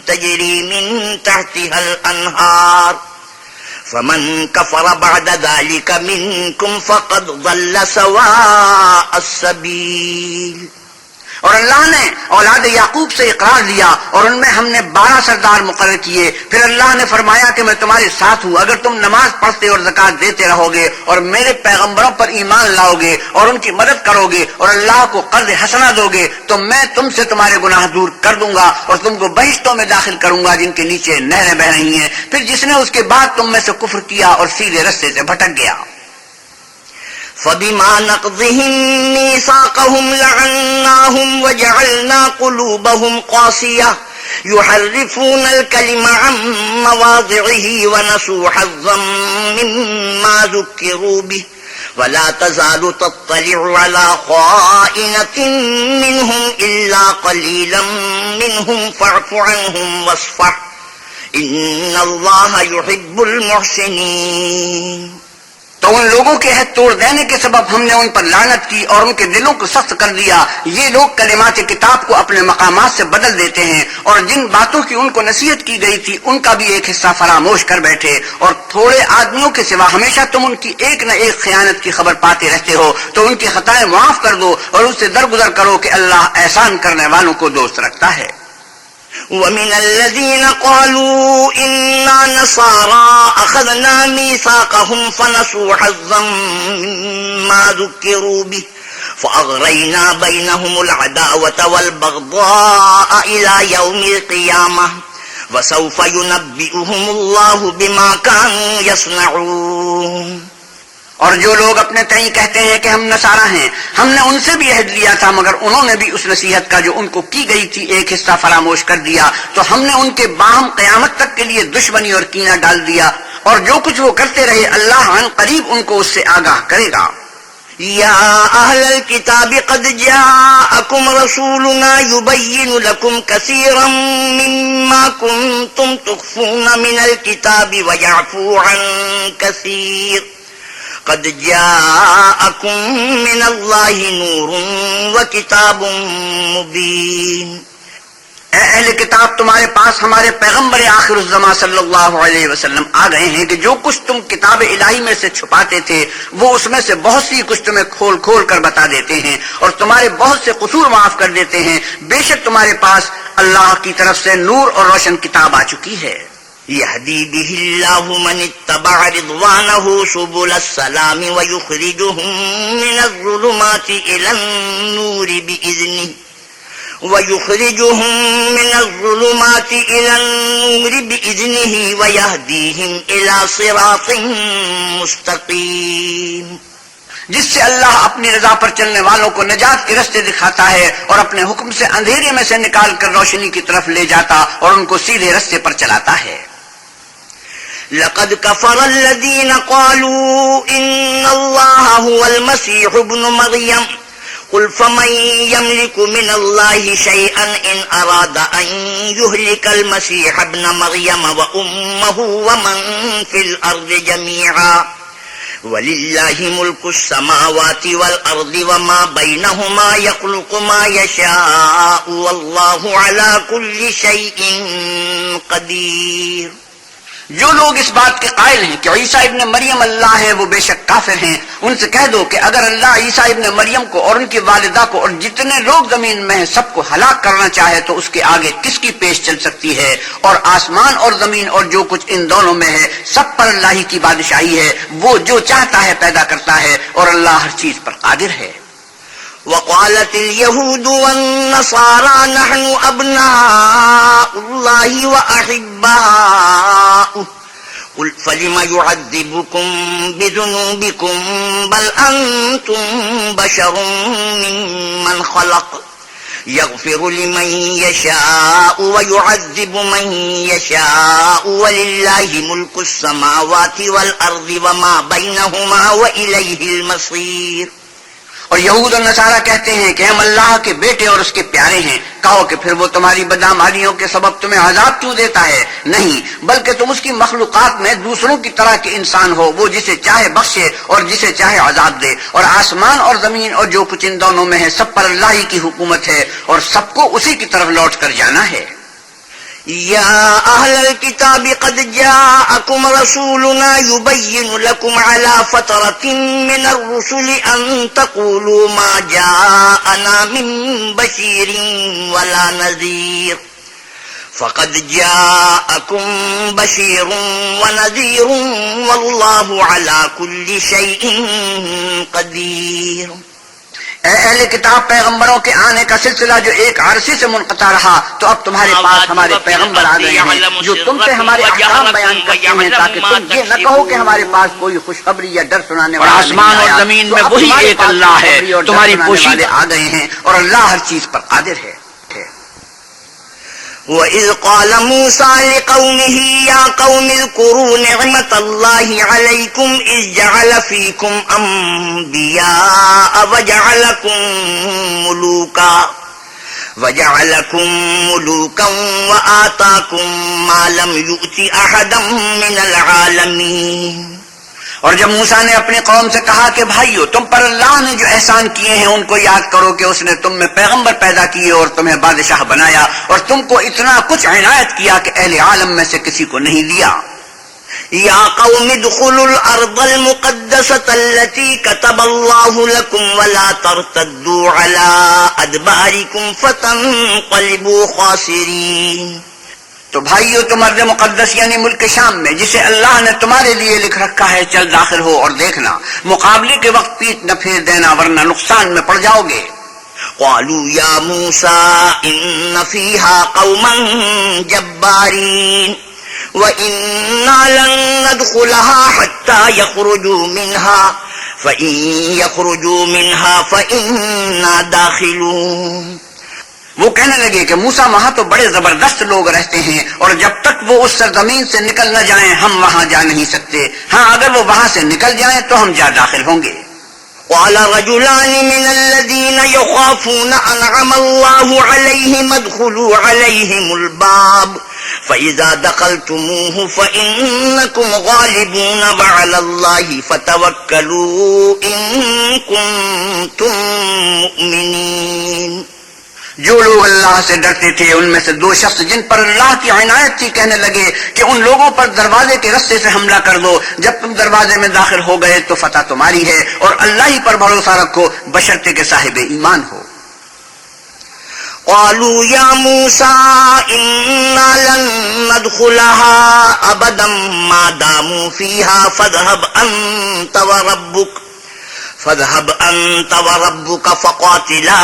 تجري من تحتها الأنهار فمن كفر بعد ذلك منكم فقد ضل سواء السبيل. اور اللہ نے اولاد یعقوب سے اقرار لیا اور ان میں ہم نے 12 سردار مقرر کیے. پھر اللہ نے فرمایا کہ میں تمہارے ساتھ ہوں اگر تم نماز پڑھتے اور زکات دیتے رہو گے اور میرے پیغمبروں پر ایمان لاؤ گے اور ان کی مدد کرو گے اور اللہ کو قرض حسنہ دو گے تو میں تم سے تمہارے گناہ دور کر دوں گا اور تم کو بہشتوں میں داخل کروں گا جن کے نیچے نہریں بہ رہی ہیں. پھر جس نے اس کے بعد تم میں سے کفر کیا اور سیدھے رستے سے بھٹک گیا. فبما نقضهم ميثاقهم لعناهم وجعلنا قلوبهم قاسية يحرفون الكلم عن مواضعه ونسوا حظا مما ذكروا به ولا تزال تطلع على خائنة منهم إلا قليلا منهم فاعف عنهم واصفح إن الله يحب المحسنين. تو ان لوگوں کے عہد توڑ دینے کے سبب ہم نے ان پر لعنت کی اور ان کے دلوں کو سخت کر دیا. یہ لوگ کلمات کتاب کو اپنے مقامات سے بدل دیتے ہیں اور جن باتوں کی ان کو نصیحت کی گئی تھی ان کا بھی ایک حصہ فراموش کر بیٹھے. اور تھوڑے آدمیوں کے سوا ہمیشہ تم ان کی ایک نہ ایک خیانت کی خبر پاتے رہتے ہو تو ان کی خطائیں معاف کر دو اور ان سے درگزر کرو کہ اللہ احسان کرنے والوں کو دوست رکھتا ہے. ومن الذين قالوا إنا نصارى أخذنا ميثاقهم فنسوا حظا مما ذكروا به فأغرينا بينهم العداوة والبغضاء إلى يوم القيامة وسوف ينبئهم الله بما كانوا يصنعون. اور جو لوگ اپنے تئیں کہتے ہیں کہ ہم نصارہ ہیں ہم نے ان سے بھی عہد لیا تھا مگر انہوں نے بھی اس نصیحت کا جو ان کو کی گئی تھی ایک حصہ فراموش کر دیا تو ہم نے ان کے باہم قیامت تک کے لیے دشمنی اور کینہ ڈال دیا. اور جو کچھ وہ کرتے رہے اللہ عن قریب ان کو اس سے آگاہ کرے گا. يا أهل الكتاب قد جاءكم رسولنا يبين لكم كثيرا مما كنتم تخفون من الكتاب ويعفو عن كثير قد جاءكم من الله نور وكتاب مبين. اے اہل کتاب تمہارے پاس ہمارے پیغمبر آخر الزمان صلی اللہ علیہ وسلم آ گئے ہیں کہ جو کچھ تم کتاب الہی میں سے چھپاتے تھے وہ اس میں سے بہت سی کچھ تمہیں کھول کھول کر بتا دیتے ہیں اور تمہارے بہت سے قصور معاف کر دیتے ہیں. بے شک تمہارے پاس اللہ کی طرف سے نور اور روشن کتاب آ چکی ہے. يهدي به الله من اتبع رضوانه سبل السلام ويخرجهم من الظلمات إلى النور بإذنه ويهديهم إلى صراط مستقيم. جس سے اللہ اپنی رضا پر چلنے والوں کو نجات کے رستے دکھاتا ہے اور اپنے حکم سے اندھیرے میں سے نکال کر روشنی کی طرف لے جاتا اور ان کو سیدھے رستے پر چلاتا ہے. لقد كفر الذين قالوا إن الله هو المسيح ابن مريم قل فمن يملك من الله شيئا إن أراد أن يهلك المسيح ابن مريم وأمه ومن في الأرض جميعا ولله ملك السماوات والأرض وما بينهما يخلق ما يشاء والله على كل شيء قدير. جو لوگ اس بات کے قائل ہیں کہ عیسیٰ ابن مریم اللہ ہے وہ بے شک کافر ہیں. ان سے کہہ دو کہ اگر اللہ عیسیٰ ابن مریم کو اور ان کی والدہ کو اور جتنے لوگ زمین میں ہیں سب کو ہلاک کرنا چاہے تو اس کے آگے کس کی پیش چل سکتی ہے. اور آسمان اور زمین اور جو کچھ ان دونوں میں ہے سب پر اللہ ہی کی بادشاہی ہے. وہ جو چاہتا ہے پیدا کرتا ہے اور اللہ ہر چیز پر قادر ہے. وقالت اليهود والنصارى نحن أبناء الله وأحباؤه قل فلم يعذبكم بذنوبكم بل أنتم بشر ممن خلق يغفر لمن يشاء ويعذب من يشاء ولله ملك السماوات والأرض وما بينهما وإليه المصير. اور یہود اور نصارہ کہتے ہیں کہ ہم اللہ کے بیٹے اور اس کے پیارے ہیں. کہو کہ پھر وہ تمہاری بدعمالیوں کے سبب تمہیں عذاب کیوں دیتا ہے؟ نہیں بلکہ تم اس کی مخلوقات میں دوسروں کی طرح کے انسان ہو. وہ جسے چاہے بخشے اور جسے چاہے عذاب دے. اور آسمان اور زمین اور جو کچھ ان دونوں میں ہے سب پر اللہ ہی کی حکومت ہے اور سب کو اسی کی طرف لوٹ کر جانا ہے. يا أهل الكتاب قد جاءكم رسولنا يبين لكم على فترة من الرسل أن تقولوا ما جاءنا من بشير ولا نذير فقد جاءكم بشير ونذير والله على كل شيء قدير. اے اہل کتاب، پیغمبروں کے آنے کا سلسلہ جو ایک عرصے سے منقطع رہا، تو اب تمہارے پاس ہمارے پیغمبر آ گئے ہیں جو تم سے ہمارے احکام بیان کرتے ہیں، تاکہ تم یہ نہ کہو کہ ہمارے پاس کوئی خوشخبری یا ڈر سنانے والا نہیں آیا۔ اور آسمان اور زمین میں وہی ایک اللہ ہے، تمہاری پوشیدہ آ گئے ہیں، اور اللہ ہر چیز پر قادر ہے۔ وَإِذْ قَالَ مُوسَىٰ لِقَوْمِهِ يَا قَوْمِ اذْكُرُوا نِعْمَةَ اللَّهِ عَلَيْكُمْ إِذْ جَعَلَ فِيكُمْ أَنبِيَاءَ وَجَعَلَكُمْ مُلُوكًا وَآتَاكُمْ مَا لَمْ يُؤْتِ أَحَدًا مِّنَ الْعَالَمِينَ۔ اور جب موسیٰ نے اپنی قوم سے کہا کہ بھائیو، تم پر اللہ نے جو احسان کیے ہیں ان کو یاد کرو کہ اس نے تم میں پیغمبر پیدا کیے اور تمہیں بادشاہ بنایا، اور تم کو اتنا کچھ عنایت کیا کہ اہل عالم میں سے کسی کو نہیں دیا۔ یا قوم ادخلوا الارض المقدسة التي كتب الله لكم ولا ترتدوا على ادباركم فتنقلبوا خاسرين۔ تو بھائیو، تم ارض مقدس یعنی ملک شام میں جسے اللہ نے تمہارے لیے لکھ رکھا ہے چل داخل ہو، اور دیکھنا مقابلے کے وقت پیٹ نہ پھیر دینا، ورنہ نقصان میں پڑ جاؤ گے۔ قالوا يا موسى إن فيها قوما جبارين وإنا لن ندخلها حتى يخرجوا منها فإن يخرجوا منها فإنا داخلون۔ وہ کہنے لگے کہ موسیٰ، وہاں تو بڑے زبردست لوگ رہتے ہیں، اور جب تک وہ اس سرزمین سے نکل نہ جائیں ہم وہاں جا نہیں سکتے، ہاں اگر وہ وہاں سے نکل جائیں تو ہم جا داخل ہوں گے۔ قال رجلان من الذين يخافون أنعم الله عليهم ادخلوا عليهم الباب فإذا دخلتموه فإنكم غالبون وعلى الله فتوكلوا إن كنتم مؤمنين۔ جو لوگ اللہ سے ڈرتے تھے ان میں سے دو شخص جن پر اللہ کی عنایت تھی کہنے لگے کہ ان لوگوں پر دروازے کے رستے سے حملہ کر دو، جب تم دروازے میں داخل ہو گئے تو فتح تمہاری ہے، اور اللہ ہی پر بھروسہ رکھو بشرطے کہ صاحب ایمان ہو۔ قالوا يا موسى إنا لن ندخلها أبدا ما داموا فيها فاذهب أنت وربك فقاتلا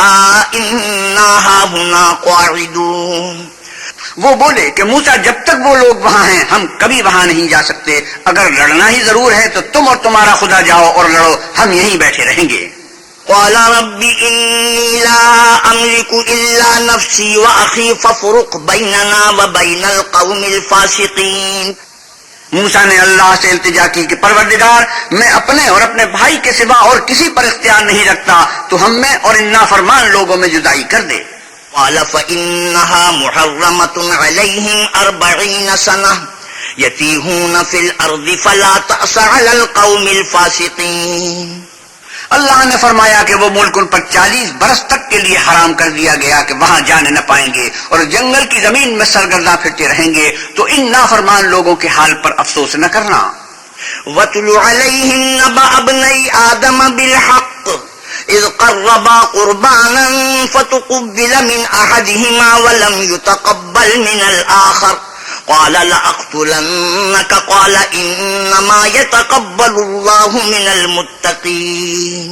إنا هاهنا قاعدون۔ وہ بولے کہ موسیٰ، جب تک وہ لوگ وہاں ہیں ہم کبھی وہاں نہیں جا سکتے، اگر لڑنا ہی ضرور ہے تو تم اور تمہارا خدا جاؤ اور لڑو، ہم یہیں بیٹھے رہیں گے۔ قال رب إني لا أملك إلا نفسي وأخي فافرق بيننا وبين القوم الفاسقين۔ موسیٰ نے اللہ سے التجا کی کہ پروردگار، میں اپنے اور اپنے بھائی کے سوا اور کسی پر اختیار نہیں رکھتا، تو ہم میں اور ان نافرمان لوگوں میں جدائی کر دے۔ قال فإنها محرمة عليهم 40 سنة يتيهون في الأرض فلا تأس على القوم الفاسقين۔ اللہ نے فرمایا کہ وہ ملک ان پر 40 برس تک کے لیے حرام کر دیا گیا کہ وہاں جانے نہ پائیں گے، اور جنگل کی زمین میں سرگرداں پھرتے رہیں گے، تو ان نافرمان لوگوں کے حال پر افسوس نہ کرنا۔ وَاتْلُ عَلَيْهِمْ نَبَأَ ابْنَيْ آدَمَ بِالْحَقِّ إِذْ قَرَّبَا قُرْبَانًا فَتُقُبِّلَ مِنْ أَحَدِهِمَا وَلَمْ يُتَقَبَّلْ مِنَ الْآخَرِ قال لأقتلنك قال إنما يتقبل الله من المتقين۔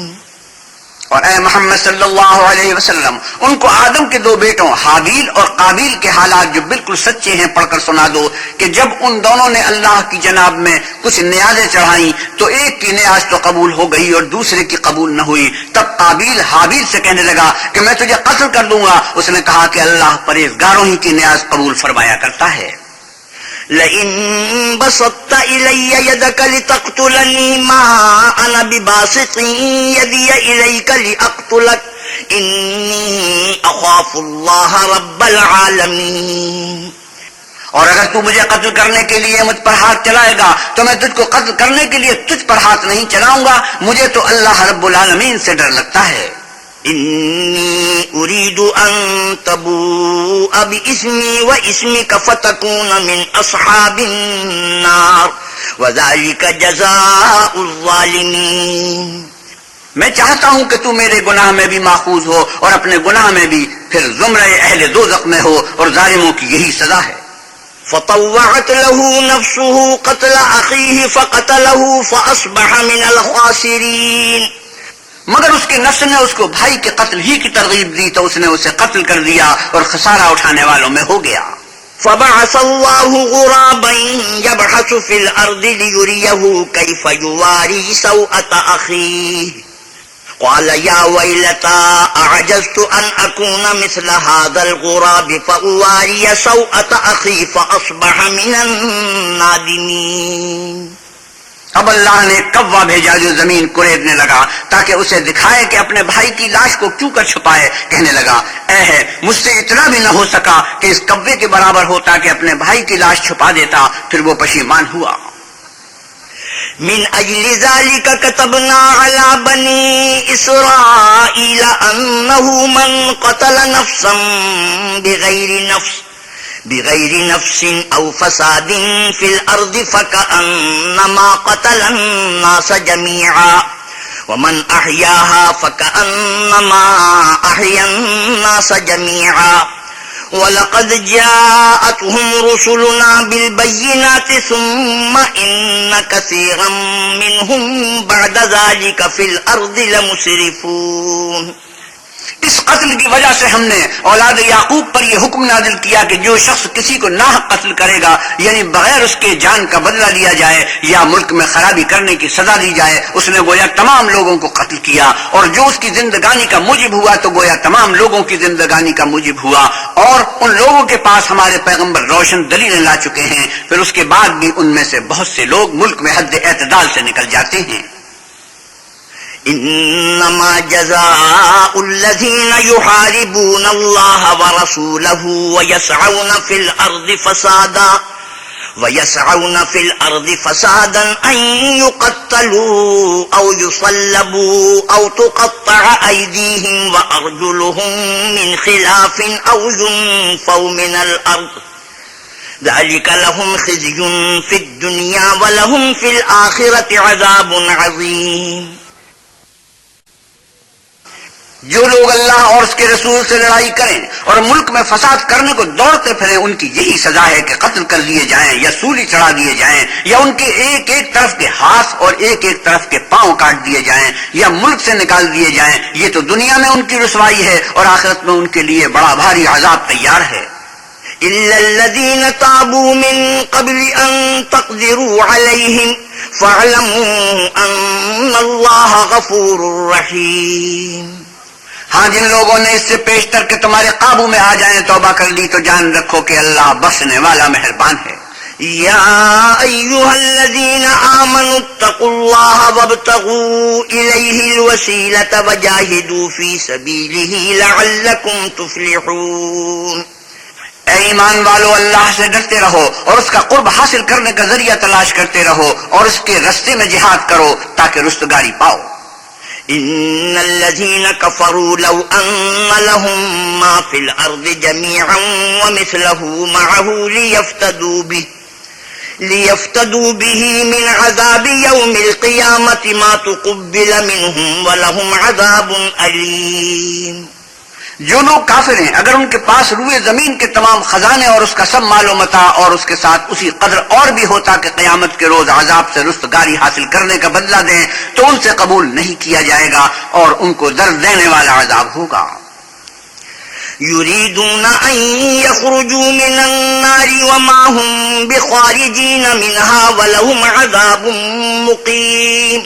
اور اے محمد صلی اللہ علیہ وسلم، ان کو آدم کے 2 بیٹوں حابیل اور قابیل کے حالات جو بالکل سچے ہیں پڑھ کر سنا دو کہ جب ان دونوں نے اللہ کی جناب میں کچھ نیازیں چڑھائیں تو ایک کی نیاز تو قبول ہو گئی اور دوسرے کی قبول نہ ہوئی، تب قابیل حابیل سے کہنے لگا کہ میں تجھے قتل کر دوں گا، اس نے کہا کہ اللہ پرہیزگاروں ہی کی نیاز قبول فرمایا کرتا ہے۔ لئن بسطت إلي يدك لتقتلني ما أنا بباسط يدي إليك لأقتلك إني أخاف الله رب العالمين۔ اور اگر تو مجھے قتل کرنے کے لیے مجھ پر ہاتھ چلائے گا تو میں تجھ کو قتل کرنے کے لیے تجھ پر ہاتھ نہیں چلاؤں گا، مجھے تو اللہ رب العالمین سے ڈر لگتا ہے۔ إني أريد أن تبوء بإسمي وإسمك فتكون من أصحاب النار وذلك جزاء الظالمين. میں چاہتا ہوں کہ تو میرے گناہ میں بھی ماخوذ ہو اور اپنے گناہ میں بھی، پھر زمرہ اہل دوزخ میں ہو، اور ظالموں کی یہی سزا ہے. فطوعت له نفسه قتل أخيه فقتله فأصبح من الخاسرين. مگر اس کے نفس نے اس کو بھائی کے قتل ہی کی ترغیب دی تو اس نے اسے قتل کر دیا اور خسارہ اٹھانے والوں میں ہو گیا. فبعث الله غرابا يبحث في الأرض ليريه كيف يواري سوءة أخيه قال يا ويلتى أعجزت أن أكون مثل هذا الغراب فأواري سوءة أخي فأصبح من النادمين. اب اللہ نے کوا بھیجا جو زمین کریدنے لگا تاکہ اسے دکھائے کہ اپنے بھائی کی لاش کو کیوں کر چھپائے. کہنے لگا اے ہے مجھ سے اتنا بھی نہ ہو سکا کہ اس کوے کے برابر ہوتا کہ اپنے بھائی کی لاش چھپا دیتا. پھر وہ پشیمان ہوا. من أجل ذلك كتبنا على بني إسرائيل أنه من قتل نفسا بغير نفس أو فساد في الأرض فكأنما قتل الناس جميعا ومن أحياها فكأنما أحيا الناس جميعا وَلَقَدْ جَاءَتْهُمْ رُسُلُنَا بِالْبَيِّنَاتِ ثُمَّ إِنَّ كَثِيرًا مِّنْهُمْ بَعْدَ ذَلِكَ فِي الْأَرْضِ لَمُسْرِفُونَ. اس قتل کی وجہ سے ہم نے اولاد یعقوب پر یہ حکم نازل کیا کہ جو شخص کسی کو ناحق قتل کرے گا، یعنی بغیر اس کے جان کا بدلہ لیا جائے یا ملک میں خرابی کرنے کی سزا دی جائے، اس نے گویا تمام لوگوں کو قتل کیا. اور جو اس کی زندگانی کا موجب ہوا تو گویا تمام لوگوں کی زندگانی کا موجب ہوا. اور ان لوگوں کے پاس ہمارے پیغمبر روشن دلیلیں لا چکے ہیں، پھر اس کے بعد بھی ان میں سے بہت سے لوگ ملک میں حد اعتدال سے نکل جاتے ہیں. انما جزاء الذين يحاربون الله ورسوله ويسعون في الارض فسادا ان يقتلوا او يصلبوا او تقطع ايديهم وارجلهم من خلاف او ينفوا من الارض ذلك لهم خزي في الدنيا ولهم في الاخرة عذاب عظيم. جو لوگ اللہ اور اس کے رسول سے لڑائی کریں اور ملک میں فساد کرنے کو دوڑتے پھریں، ان کی یہی سزا ہے کہ قتل کر لیے جائیں یا سولی چڑھا دیے جائیں یا ان کے ایک ایک طرف کے ہاتھ اور ایک ایک طرف کے پاؤں کاٹ دیے جائیں یا ملک سے نکال دیے جائیں. یہ تو دنیا میں ان کی رسوائی ہے اور آخرت میں ان کے لیے بڑا بھاری عذاب تیار ہے. إلا الذين تابوا من قبل أن تقدروا عليهم فاعلموا أن الله غفور رحيم. ہاں جن لوگوں نے اس سے پیشتر کے تمہارے قابو میں آ جائیں توبہ کر لی تو جان رکھو کہ اللہ بخشنے والا مہربان ہے. يا أيها الذين آمنوا اتقوا الله وابتغوا إليه الوسيلة وجاهدوا في سبيله لعلكم تفلحون. اے ایمان والو، اللہ سے ڈرتے رہو اور اس کا قرب حاصل کرنے کا ذریعہ تلاش کرتے رہو اور اس کے رستے میں جہاد کرو تاکہ رستگاری پاؤ. إن الذين كفروا لو أن لهم ما في الأرض جميعا ومثله معه ليفتدوا به من عذاب يوم القيامة ما تقبل منهم ولهم عذاب أليم. جو لوگ کافر ہیں اگر ان کے پاس روئے زمین کے تمام خزانے اور اس کا سب مال و متاع اور اس کے ساتھ اسی قدر اور بھی ہوتا کہ قیامت کے روز عذاب سے رستگاری حاصل کرنے کا بدلہ دیں تو ان سے قبول نہیں کیا جائے گا اور ان کو درد دینے والا عذاب ہوگا. يريدون أن يخرجوا من النار وما هم بخارجين منها ولهم عذاب مقيم.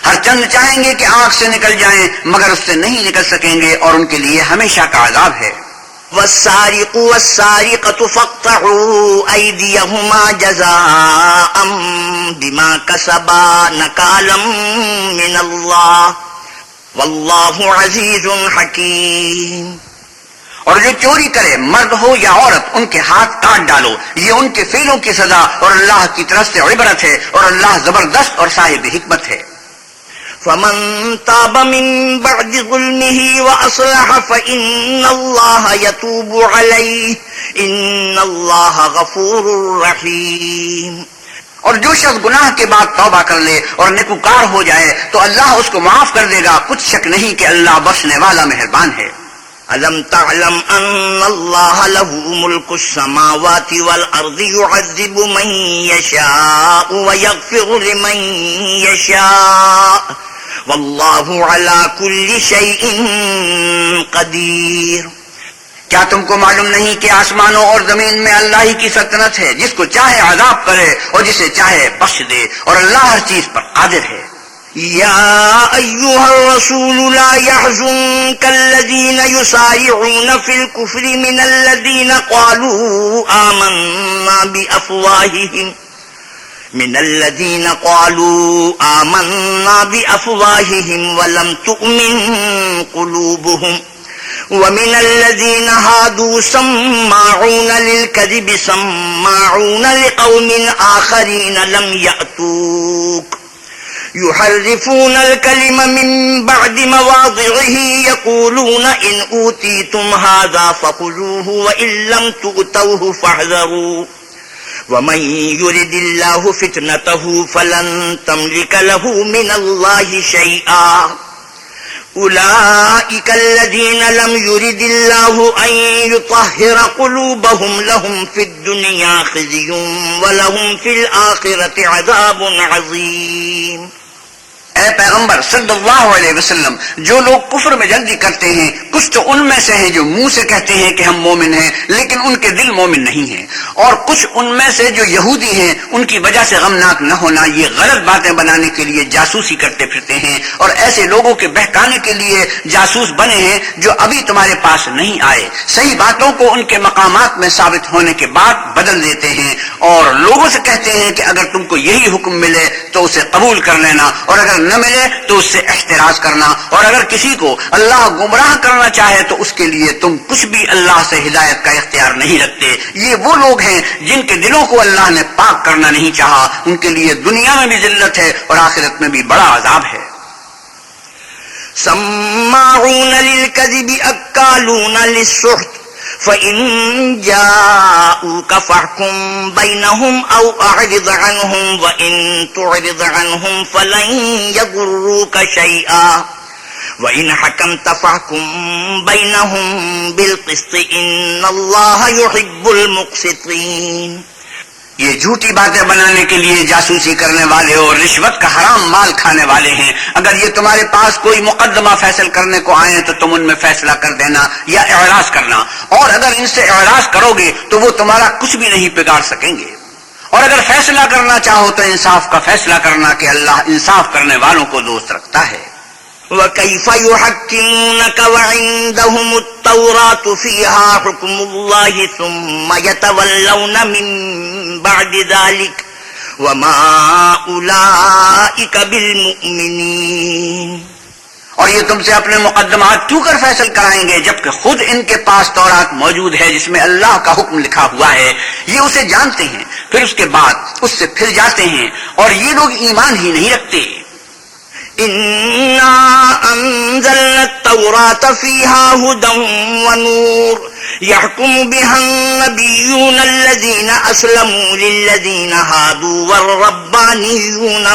ہر چند چاہیں گے کہ آگ سے نکل جائیں مگر اس سے نہیں نکل سکیں گے اور ان کے لیے ہمیشہ کا عذاب ہے. والسارق والسارقة فاقطعوا أيديهما جزاء بما كسبا نكالا من الله والله عزيز حكيم. اور جو چوری کرے مرد ہو یا عورت ان کے ہاتھ کاٹ ڈالو، یہ ان کے فعلوں کی سزا اور اللہ کی طرف سے عبرت ہے اور اللہ زبردست اور صاحب حکمت ہے. فمن تاب من بعد ظلمه وأصلح فإن الله يتوب عليه إن الله غفور رحيم. اور جو شخص گناہ کے بعد توبہ کر لے اور نیکوکار ہو جائے تو اللہ اس کو معاف کر دے گا، کچھ شک نہیں کہ اللہ بخشنے والا مہربان ہے. ألم تعلم أن الله له ملك السماوات والأرض يعذب من يشاء ويغفر لمن يشاء والله على كل شيء قدير. کیا تم کو معلوم نہیں کہ آسمانوں اور زمین میں اللہ ہی کی سلطنت ہے، جس کو چاہے عذاب کرے اور جسے چاہے بخش دے، اور اللہ ہر چیز پر قادر ہے. يا أيها الرسول لا يحزنك الذين يسارعون في الكفر من الذين قالوا آمنا بأفواههم ولم تؤمن قلوبهم ومن الذين هادوا سماعون للكذب سماعون لقوم آخرين لم يأتوك يحرفون الكلم من بعد مواضعه يقولون إن أوتيتم هذا فخذوه وإن لم تؤتوه فاحذروا ومن يرد الله فتنته فلن تملك له من الله شيئا أولئك الذين لم يرد الله أن يطهر قلوبهم لهم في الدنيا خزي ولهم في الآخرة عذاب عظيم. اے پیغمبر صلی اللہ علیہ وسلم، جو لوگ کفر میں جلدی کرتے ہیں کچھ تو ان میں سے ہیں جو منہ سے کہتے ہیں کہ ہم مومن ہیں لیکن ان کے دل مومن نہیں ہیں، اور کچھ ان میں سے جو یہودی ہیں ان کی وجہ سے غمناک نہ ہونا یہ غلط باتیں بنانے کے لیے جاسوسی کرتے پھرتے ہیں، اور ایسے لوگوں کے بہکانے کے لیے جاسوس بنے ہیں جو ابھی تمہارے پاس نہیں آئے، صحیح باتوں کو ان کے مقامات میں ثابت ہونے کے بعد بدل دیتے ہیں، اور لوگوں سے کہتے ہیں کہ اگر تم کو یہی حکم ملے تو اسے قبول کر لینا، اور اگر نہ ملے تو اس سے احتراز کرنا، اور اگر کسی کو اللہ گمراہ کرنا چاہے تو اس کے لیے تم کچھ بھی اللہ سے ہدایت کا اختیار نہیں رکھتے. یہ وہ لوگ ہیں جن کے دلوں کو اللہ نے پاک کرنا نہیں چاہا، ان کے لیے دنیا میں بھی ذلت ہے اور آخرت میں بھی بڑا عذاب ہے. سماعون للكذب أكالون للسحت فإن جاءوك فاحكم بينهم أو أعرض عنهم وإن تعرض عنهم فلن يضروك شيئا وإن حكمت فاحكم بينهم بالقسط إن الله يحب المقسطين. یہ جھوٹی باتیں بنانے کے لیے جاسوسی کرنے والے اور رشوت کا حرام مال کھانے والے ہیں. اگر یہ تمہارے پاس کوئی مقدمہ فیصل کرنے کو آئے تو تم ان میں فیصلہ کر دینا یا اعراض کرنا، اور اگر ان سے اعراض کرو گے تو وہ تمہارا کچھ بھی نہیں بگاڑ سکیں گے، اور اگر فیصلہ کرنا چاہو تو انصاف کا فیصلہ کرنا کہ اللہ انصاف کرنے والوں کو دوست رکھتا ہے. وكيف يحكمونك وعندهم التوراة فيها حكم الله ثم يتولون من بعد ذلك وما أولئك بالمؤمنين. اور یہ تم سے اپنے مقدمات کیوں کر فیصل کرائیں گے جبکہ خود ان کے پاس تورات موجود ہے جس میں اللہ کا حکم لکھا ہوا ہے، یہ اسے جانتے ہیں، پھر اس کے بعد اس سے پھر جاتے ہیں، اور یہ لوگ ایمان ہی نہیں رکھتے. إنا أنزلنا التوراة فيها هدى ونور يحكم بها النبيون الذين أسلموا للذين هادوا والربانيون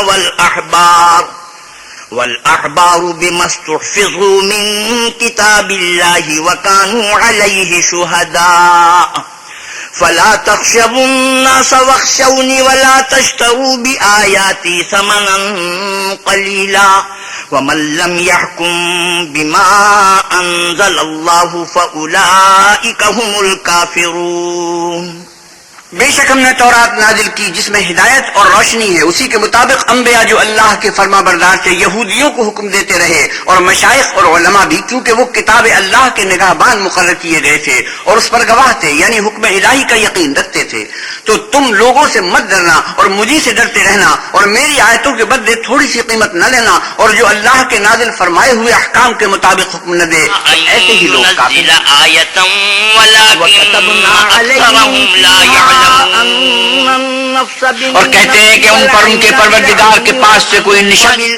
والأحبار بما استحفظوا من كتاب الله وكانوا عليه شهداء فلا تخشوا الناس واخشوني ولا تشتروا بآياتي ثمنا قليلا ومن لم يحكم بما أنزل الله فأولئك هم الكافرون. بے شک ہم نے تورات نازل کی جس میں ہدایت اور روشنی ہے، اسی کے مطابق انبیاء جو اللہ کے فرما بردار تھے یہودیوں کو حکم دیتے رہے، اور مشائخ اور علماء بھی، کیونکہ وہ کتاب اللہ کے نگہبان مقرر کیے گئے تھے اور اس پر گواہ تھے، یعنی حکم الہی کا یقین رکھتے تھے. تو تم لوگوں سے مت ڈرنا اور مجھے سے ڈرتے رہنا، اور میری آیتوں کے بدلے تھوڑی سی قیمت نہ لینا، اور جو اللہ کے نازل فرمائے ہوئے احکام کے مطابق حکم نہ دے ایسے ہی لوگ کافر. اور کہتے ہیں کہ ان پر ان کے پروردگار کے پاس سے کوئی نشانی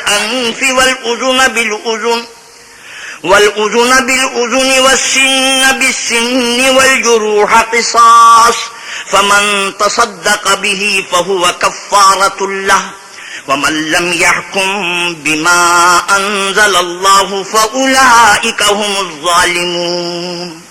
والأذن بالأذن والسن بالسن والجروح قصاص فمن تصدق به فهو كفارة له ومن لم يحكم بما أنزل الله فأولئك هم الظالمون.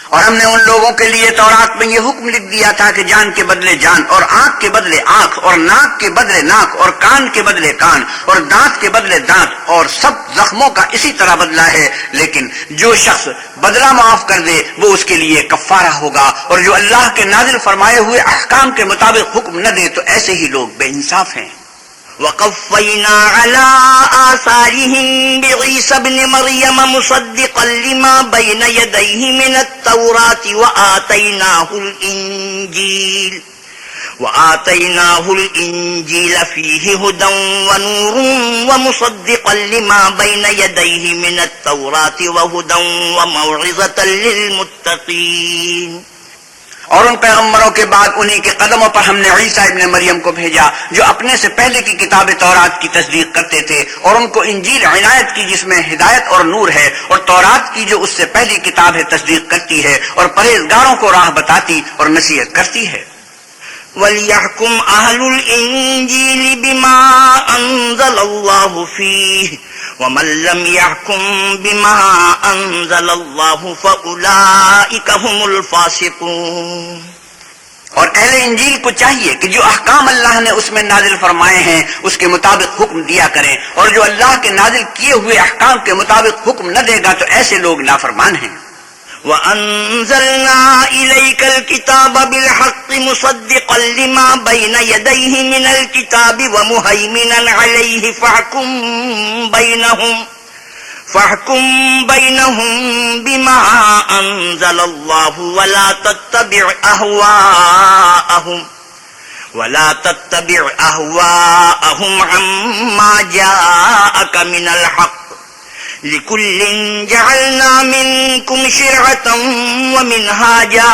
اور ہم نے ان لوگوں کے لیے تورات میں یہ حکم لکھ دیا تھا کہ جان کے بدلے جان، اور آنکھ کے بدلے آنکھ، اور ناک کے بدلے ناک، اور کان کے بدلے کان، اور دانت کے بدلے دانت، اور سب زخموں کا اسی طرح بدلہ ہے، لیکن جو شخص بدلہ معاف کر دے وہ اس کے لیے کفارہ ہوگا، اور جو اللہ کے نازل فرمائے ہوئے احکام کے مطابق حکم نہ دے تو ایسے ہی لوگ بے انصاف ہیں. وقفينا على آثارهم بعيسى ابن مريم مصدقا لما بين يديه من التوراة وآتيناه الإنجيل فيه هدى ونور ومصدقا لما بين يديه من التوراة وهدى وموعظة للمتقين. اور ان پیغمبروں کے بعد انہی کے قدموں پر ہم نے عیسیٰ ابن مریم کو بھیجا جو اپنے سے پہلے کی کتاب تورات کی تصدیق کرتے تھے، اور ان کو انجیل عنایت کی جس میں ہدایت اور نور ہے، اور تورات کی جو اس سے پہلی کتاب ہے تصدیق کرتی ہے اور پرہیزگاروں کو راہ بتاتی اور نصیحت کرتی ہے. وَلْيَحْكُمْ أَهْلُ الْإِنجِيلِ بِمَا أَنزَلَ اللَّهُ فِيهِ وَمَن لَّمْ يَحْكُم بِمَا أَنزَلَ اللَّهُ فَأُولَٰئِكَ هُمُ الْفَاسِقُونَ. اور اہل انجیل کو چاہیے کہ جو احکام اللہ نے اس میں نازل فرمائے ہیں اس کے مطابق حکم دیا کریں، اور جو اللہ کے نازل کیے ہوئے احکام کے مطابق حکم نہ دے گا تو ایسے لوگ نافرمان ہیں. وَأَنزَلْنَا إِلَيْكَ الْكِتَابَ بِالْحَقِّ مُصَدِّقًا لِمَا بَيْنَ يَدَيْهِ مِنَ الْكِتَابِ وَمُهَيْمِنًا عَلَيْهِ فَاحْكُم بَيْنَهُم بِمَا أَنزَلَ اللَّهُ وَلَا تَتَّبِعْ أَهْوَاءَهُمْ عَمَّا جَاءَكَ مِنَ الْحَقِّ لِكُلٍّ جَعَلْنَا مِنكُمْ شِرْعَةً وَمِنْهَاجًا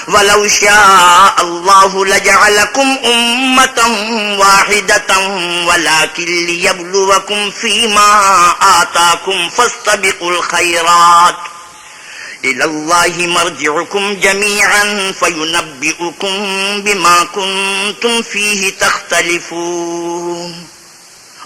وَلَوْ شَاءَ اللَّهُ لَجَعَلَكُمْ أُمَّةً وَاحِدَةً وَلَكِنْ لِيَبْلُوَكُمْ فِيمَا آتَاكُمْ فَاسْتَبِقُوا الْخَيْرَاتِ إِلَى اللَّهِ مَرْجِعُكُمْ جَمِيعًا فَيُنَبِّئُكُم بِمَا كُنتُمْ فِيهِ تَخْتَلِفُونَ.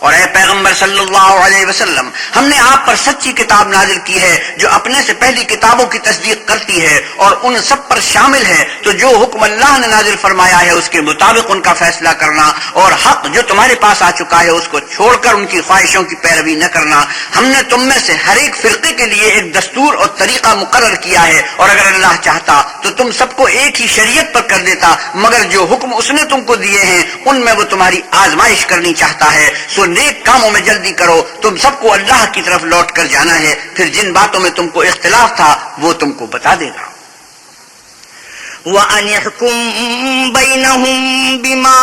اور اے پیغمبر صلی اللہ علیہ وسلم، ہم نے آپ پر سچی کتاب نازل کی ہے جو اپنے سے پہلی کتابوں کی تصدیق کرتی ہے اور ان سب پر شامل ہے، تو جو حکم اللہ نے نازل فرمایا ہے اس کے مطابق ان کا فیصلہ کرنا، اور حق جو تمہارے پاس آ چکا ہے اس کو چھوڑ کر ان کی خواہشوں کی پیروی نہ کرنا. ہم نے تم میں سے ہر ایک فرقے کے لیے ایک دستور اور طریقہ مقرر کیا ہے، اور اگر اللہ چاہتا تو تم سب کو ایک ہی شریعت پر کر دیتا، مگر جو حکم اس نے تم کو دیے ہیں ان میں وہ تمہاری آزمائش کرنی چاہتا ہے. سو نیک کاموں میں جلدی کرو، تم سب کو اللہ کی طرف لوٹ کر جانا ہے، پھر جن باتوں میں تم کو اختلاف تھا وہ تم کو بتا دے گا. وَأَنِ احْكُم بَيْنَهُم بِمَا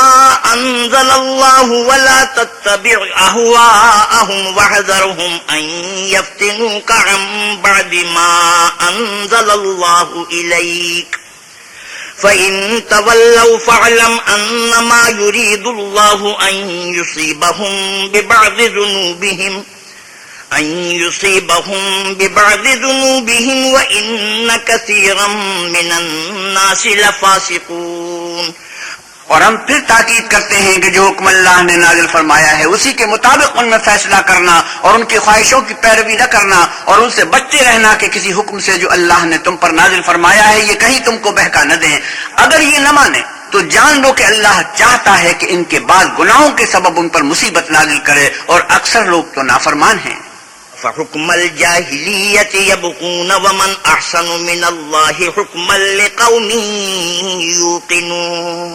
أَنزَلَ اللَّهُ وَلَا تَتَّبِعْ أَهْوَاءَهُمْ وَاحْذَرْهُمْ أَن يَفْتِنُوكَ عَن بَعْدِ مَا أَنزَلَ اللَّهُ إِلَيْكَ فَإِن تَوَلَّوْا فَاعْلَمْ أَنَّمَا يُرِيدُ اللَّهُ أَن يُصِيبَهُم بِبَعْضِ ذُنُوبِهِمْ وَإِنَّ كَثِيرًا مِّنَ النَّاسِ لَفَاسِقُونَ. اور ہم پھر تاکید کرتے ہیں کہ جو حکم اللہ نے نازل فرمایا ہے اسی کے مطابق ان میں فیصلہ کرنا اور ان کی خواہشوں کی پیروی نہ کرنا، اور ان سے بچتے رہنا کہ کسی حکم سے جو اللہ نے تم پر نازل فرمایا ہے یہ کہیں تم کو بہکا نہ دیں. اگر یہ نہ مانے تو جان لو کہ اللہ چاہتا ہے کہ ان کے بعد گناہوں کے سبب ان پر مصیبت نازل کرے، اور اکثر لوگ تو نافرمان ہیں. فَحُكْمَ الْجَاهِلِيَّةِ يَبْغُونَ وَمَنْ أَحْسَنُ مِنَ اللَّهِ حُكْمًا لِقَوْمٍ يُوقِنُونَ.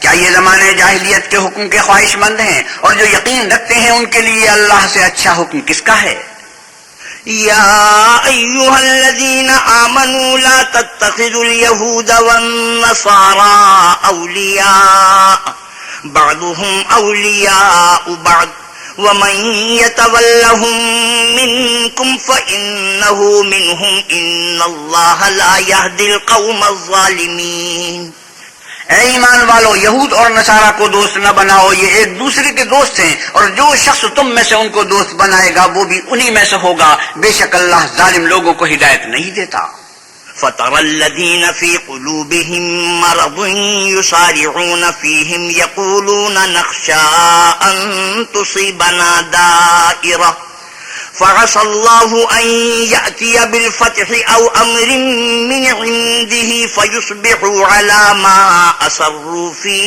کیا یہ زمانے جاہلیت کے حکم کے خواہش مند ہیں، اور جو یقین رکھتے ہیں ان کے لیے اللہ سے اچھا حکم کس کا ہے؟ یا ایھا الذین آمنوا لا تتخذوا اليهود والنصارى اولیاء بعضهم اولیاء بعض ومن يتولهم منكم فإنه منهم إن الله لا يهدي القوم الظالمين. اے ایمان والو، یہود اور نصارہ کو دوست نہ بناؤ، یہ ایک دوسرے کے دوست ہیں، اور جو شخص تم میں سے ان کو دوست بنائے گا وہ بھی انہی میں سے ہوگا، بے شک اللہ ظالم لوگوں کو ہدایت نہیں دیتا۔ فَتَرَى الَّذِينَ فِي قُلُوبِهِم مَّرَضٌ يُسَارِعُونَ فِيهِمْ يَقُولُونَ نَخْشَىٰ أَن تُصِيبَنَا دَائِرَةٌ فَعَسَى اللَّهُ أَن يَأْتِيَ بِالْفَتْحِ أَوْ أَمْرٍ مِّنْ عِندِهِ فَيُصْبِحُوا عَلَىٰ مَا أَسَرُّوا فِي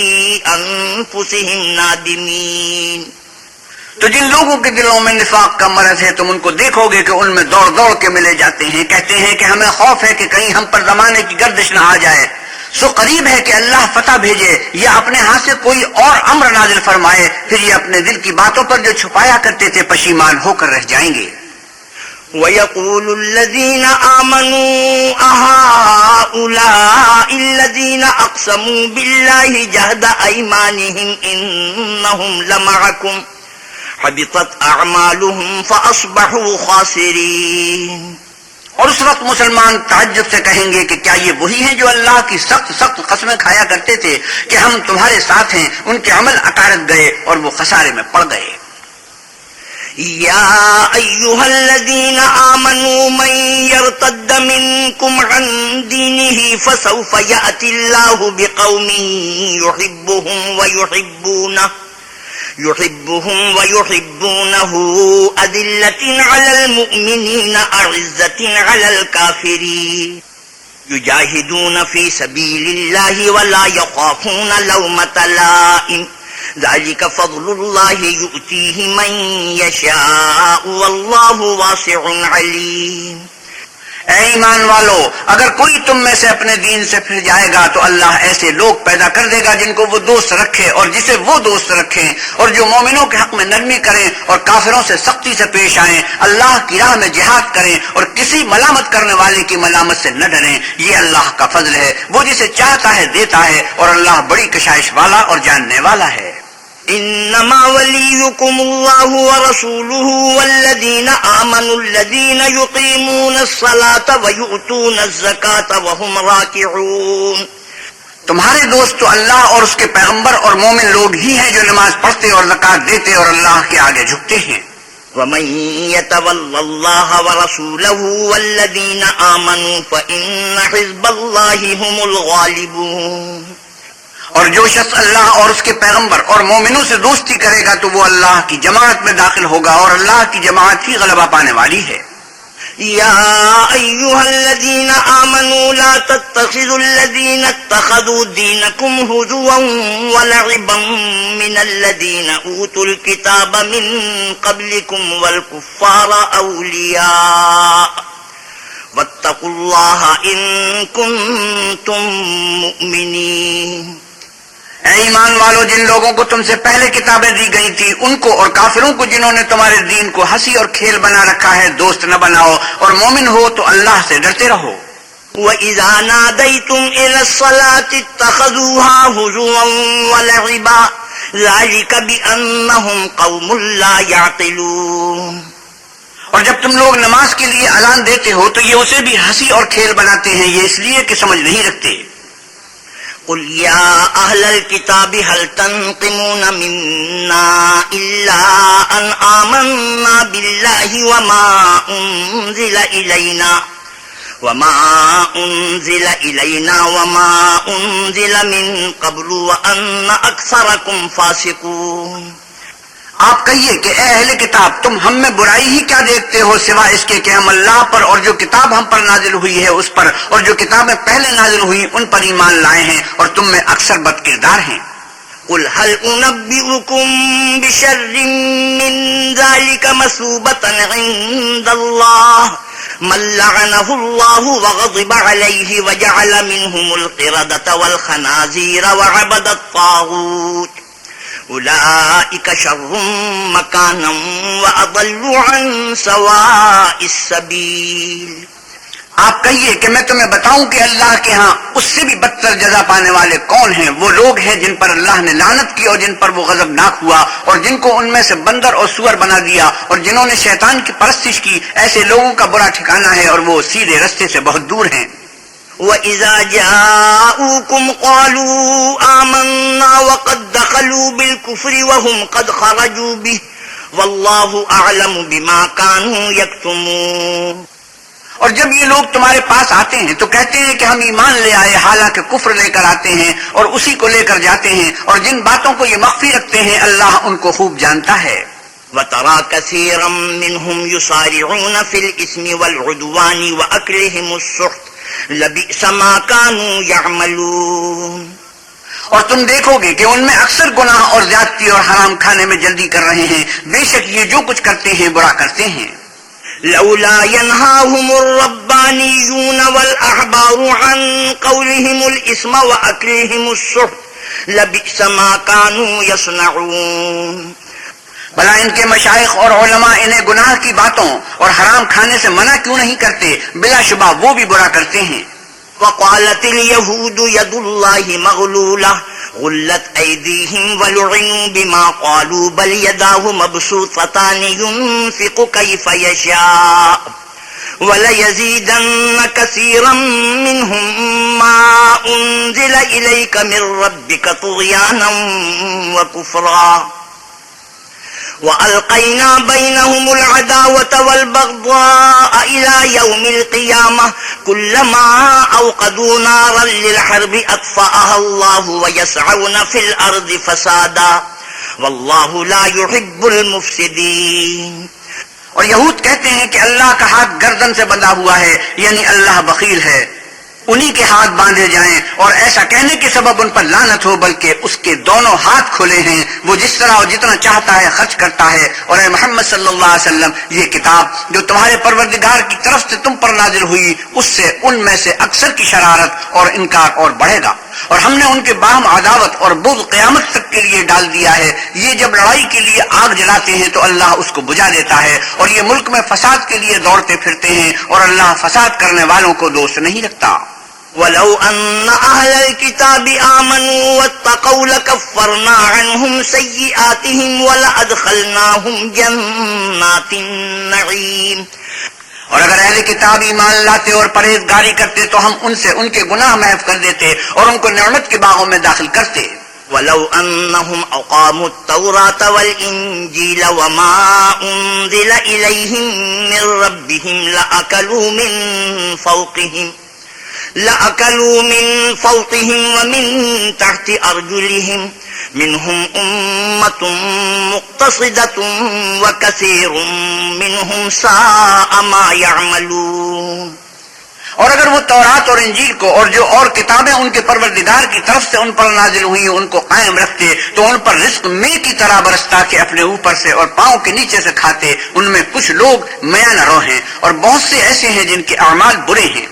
أَنفُسِهِمْ نَادِمِينَ۔ تو جن لوگوں کے دلوں میں نفاق کا مرض ہے تم ان کو دیکھو گے کہ ان میں دوڑ دوڑ کے ملے جاتے ہیں، کہتے ہیں کہ ہمیں خوف ہے کہ کہیں ہم پر زمانے کی گردش نہ آ جائے، سو قریب ہے کہ اللہ فتح بھیجے یا اپنے ہاتھ سے کوئی اور امر نازل فرمائے، پھر یہ اپنے دل کی باتوں پر جو چھپایا کرتے تھے پشیمان ہو کر رہ جائیں گے۔ وَيَقُولُ الَّذِينَ آمَنُوا أَهَٰؤُلَاءِ الَّذِينَ أَقْسَمُوا بِاللَّهِ جَهْدَ أَيْمَانِهِمْ إِنَّهُمْ لَمَعَكُمْ حَبِطَتْ أَعْمَالُهُمْ فَأَصْبَحُوا خَاسِرِينَ۔ اور اس وقت مسلمان تعجب سے کہیں گے کہ کیا یہ وہی ہیں جو اللہ کی سخت سخت قسمیں کھایا کرتے تھے کہ ہم تمہارے ساتھ ہیں، ان کے عمل اکارت گئے اور وہ خسارے میں پڑ گئے۔ يا أيها الذين آمنوا من يرتد منكم عن دينه فسوف يأتي الله بقوم يحبهم ويحبونه أذلة على المؤمنين أعزة على الكافرين يجاهدون في سبيل الله ولا يخافون لومة لائم ذلك فضل الله يؤتيه من يشاء والله واسع عليم۔ اے ایمان والو، اگر کوئی تم میں سے اپنے دین سے پھر جائے گا تو اللہ ایسے لوگ پیدا کر دے گا جن کو وہ دوست رکھے اور جسے وہ دوست رکھیں، اور جو مومنوں کے حق میں نرمی کریں اور کافروں سے سختی سے پیش آئیں، اللہ کی راہ میں جہاد کریں اور کسی ملامت کرنے والے کی ملامت سے نہ ڈریں۔ یہ اللہ کا فضل ہے، وہ جسے چاہتا ہے دیتا ہے، اور اللہ بڑی کشائش والا اور جاننے والا ہے۔ انما وليكم الله ورسوله والذين آمنوا الذين يقيمون الصلاة ويؤتون الزكاة وهم راكعون۔ تمہارے دوست تو اللہ اور اس کے پیغمبر اور مومن لوگ ہی ہیں جو نماز پڑھتے اور زکات دیتے اور اللہ کے آگے جھکتے ہیں۔ ومن يتول الله ورسوله والذين آمنوا فإن حزب الله هم الغالبون۔ اور جو شخص اللہ اور اس کے پیغمبر اور مومنوں سے دوستی کرے گا تو وہ اللہ کی جماعت میں داخل ہوگا، اور اللہ کی جماعت ہی غلبہ پانے والی ہے۔ یا ایھا الذین آمنوا لا تتخذوا الذین اتخذوا دینکم ہزوا ولعبا من الذین اوتوا الکتاب من قبلکم والکفار اولیاء واتقوا اللہ ان کنتم مؤمنین۔ اے ایمان والو، جن لوگوں کو تم سے پہلے کتابیں دی گئی تھی ان کو اور کافروں کو جنہوں نے تمہارے دین کو ہنسی اور کھیل بنا رکھا ہے دوست نہ بناؤ، اور مومن ہو تو اللہ سے ڈرتے رہو۔ وَإِذَا نَادَيْتُمْ إِلَى الصَّلَاةِ اتَّخَذُوهَا هُزُوًا وَلَعِبًا ذَلِكَ بِأَنَّهُمْ قَوْمٌ لَّا يَعْقِلُونَ۔ اور جب تم لوگ نماز کے لیے اذان دیتے ہو تو یہ اسے بھی ہنسی اور کھیل بناتے ہیں، یہ اس لیے کہ سمجھ نہیں رکھتے۔ قل يا أهل الكتاب هل تنقمون منا إلا أن آمنا بالله وما أنزل إلينا وما أنزل من قبل وأن أكثركم فاسقون۔ آپ کہیے کہ اے اہل کتاب، تم ہم میں برائی ہی کیا دیکھتے ہو سوائے اس کے کہ ہم اللہ پر اور جو کتاب ہم پر نازل ہوئی ہے اس پر اور جو کتابیں پہلے نازل ہوئی ان پر ایمان لائے ہیں، اور تم میں اکثر بد کردار ہیں۔ قل هل أنبئكم بشر من ذلك مثوبة عند الله من لعنه الله وغضب عليه وجعل منهم القردة والخنازير وعبد الطاغوت أولئك شر مكانا وأضل عن سواء السبيل۔ آپ کہیے کہ میں تمہیں بتاؤں کہ اللہ کے ہاں اس سے بھی بدتر جزا پانے والے کون ہیں؟ وہ لوگ ہیں جن پر اللہ نے لعنت کی اور جن پر وہ غضبناک ہوا، اور جن کو ان میں سے بندر اور سور بنا دیا، اور جنہوں نے شیطان کی پرستش کی، ایسے لوگوں کا برا ٹھکانہ ہے اور وہ سیدھے رستے سے بہت دور ہیں۔ وَإِذَا جَاءُوكُمْ قَالُوا آمَنَّا وَقَدْ دَخَلُوا بِالْكُفْرِ وَهُمْ قَدْ خَرَجُوا بِهِ وَاللَّهُ أَعْلَمُ بِمَا كَانُوا يَكْتُمُونَ۔ اور جب یہ لوگ تمہارے پاس آتے ہیں تو کہتے ہیں کہ ہم ایمان لے آئے، حالانکہ کفر لے کر آتے ہیں اور اسی کو لے کر جاتے ہیں، اور جن باتوں کو یہ مخفی رکھتے ہیں اللہ ان کو خوب جانتا ہے۔ وَتَرَى كَثِيرًا مِّنْهُمْ يُسَارِعُونَ فِي الْإِثْمِ وَالْعُدْوَانِ وَأَكْلِهِمُ السُّحْتَ لَبِئْسَ مَا كَانُوا يَعْمَلُونَ۔ اور تم دیکھو گے کہ ان میں اکثر گناہ اور زیادتی اور حرام کھانے میں جلدی کر رہے ہیں، بے شک یہ جو کچھ کرتے ہیں برا کرتے ہیں۔ لولا ينهاهم الربانيون والأحبار عن قولهم الإثم وأكلهم السحت لبئس ما كانوا يصنعون۔ بھلا ان کے مشائخ اور علماء انہیں گناہ کی باتوں اور حرام کھانے سے منع کیوں نہیں کرتے؟ بلا شبہ وہ بھی برا کرتے ہیں۔ وقالت اليهود يد الله مغلولة غلت أيديهم ولعنوا بما قالوا بل يداه مبسوطتان ينفق كيف يشاء وليزيدن كثيرا منهم ما أنزل إليك من ربك طغيانا وكفرا وَأَلْقَيْنَا بَيْنَهُمُ الْعَدَاوَةَ وَالْبَغْضَاءَ إِلَى يَوْمِ الْقِيَامَةِ كُلَّمَا أَوْقَدُوا نَارًا لِلْحَرْبِ أَطْفَأَهَا اللَّهُ وَيَسْعَوْنَ فِي الْأَرْضِ فَسَادًا وَاللَّهُ لَا يُحِبُّ الْمُفْسِدِينَ۔ اور یہود کہتے ہیں کہ اللہ کا ہاتھ گردن سے بندھا ہوا ہے، یعنی اللہ بخیل ہے، انہی کے ہاتھ باندھے جائیں، اور ایسا کہنے کے سبب ان پر لعنت ہو، بلکہ اس کے دونوں ہاتھ کھلے ہیں، وہ جس طرح اور جتنا چاہتا ہے خرچ کرتا ہے۔ اور اے محمد صلی اللہ علیہ وسلم، یہ کتاب جو تمہارے پروردگار کی طرف سے تم پر نازل ہوئی، اس سے ان میں سے اکثر کی شرارت اور انکار اور بڑھے گا، اور ہم نے ان کے باہم عداوت اور بغض قیامت تک کے لیے ڈال دیا ہے۔ یہ جب لڑائی کے لیے آگ جلاتے ہیں تو اللہ اس کو بجھا دیتا ہے، اور یہ ملک میں فساد کے لیے دوڑتے پھرتے ہیں، اور اللہ فساد کرنے والوں کو دوست نہیں رکھتا۔ وَلَوْ أَنَّ أَهْلَ الْكِتَابِ آمَنُوا وَاتَّقَوْا لَكَفَّرْنَا عَنْهُمْ سَيِّئَاتِهِمْ وَلَأَدْخَلْنَاهُمْ جَنَّاتِ النَّعِيمِ۔ اور اگر اہل کتاب ایمان لاتے اور پرہیزگاری کرتے تو ہم ان سے ان کے گناہ محو کر دیتے اور ان کو نعمت کے باغوں میں داخل کرتے۔ وَلَوْ أَنَّهُمْ أَقَامُوا التَّوْرَاةَ وَالْإِنْجِيلَ وَمَا أُنْزِلَ إِلَيْهِمْ مِنْ رَبِّهِمْ لَأَكَلُوا مِنْ فَوْقِهِمْ وَمِنْ تَحْتِ أَرْجُلِهِمْ مِنْهُمْ أُمَّةٌ مُقْتَصِدَةٌ وَكَثِيرٌ مِنْهُمْ سَاءَ مَا يَعْمَلُونَ۔ اور اگر وہ تورات اور انجیل کو اور جو اور کتابیں ان کے پروردگار کی طرف سے ان پر نازل ہوئی ان کو قائم رکھتے تو ان پر رزق مے کی طرح برستا کہ اپنے اوپر سے اور پاؤں کے نیچے سے کھاتے۔ ان میں کچھ لوگ میاں نہ ہیں اور بہت سے ایسے ہیں جن کے اعمال برے ہیں۔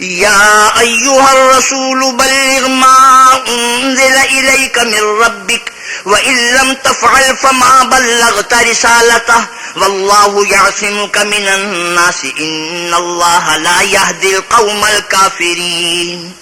يا أيها الرسول بلغ ما أنزل إليك من ربك وإن لم تفعل فما بلغت رسالته والله يعصمك من الناس إن الله لا يهدي القوم الكافرين۔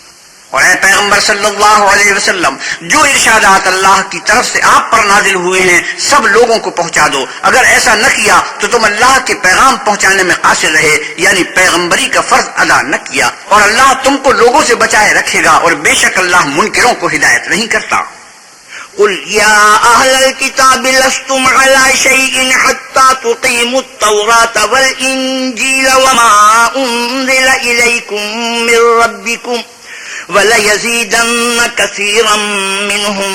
اور اے پیغمبر صلی اللہ علیہ وسلم، جو ارشادات اللہ کی طرف سے آپ پر نازل ہوئے ہیں سب لوگوں کو پہنچا دو۔ اگر ایسا نہ کیا تو تم اللہ کے پیغام پہنچانے میں قاصر رہے، یعنی پیغمبری کا فرض ادا نہ کیا، اور اللہ تم کو لوگوں سے بچائے رکھے گا، اور بے شک اللہ منکروں کو ہدایت نہیں کرتا۔ قل يا أهل الكتاب لستم على شيء حتى تقيموا التوراة والإنجيل وما أنزل إليكم من ربكم وَلَيَزِيدَنَّ كَثِيرًا مِّنْهُمْ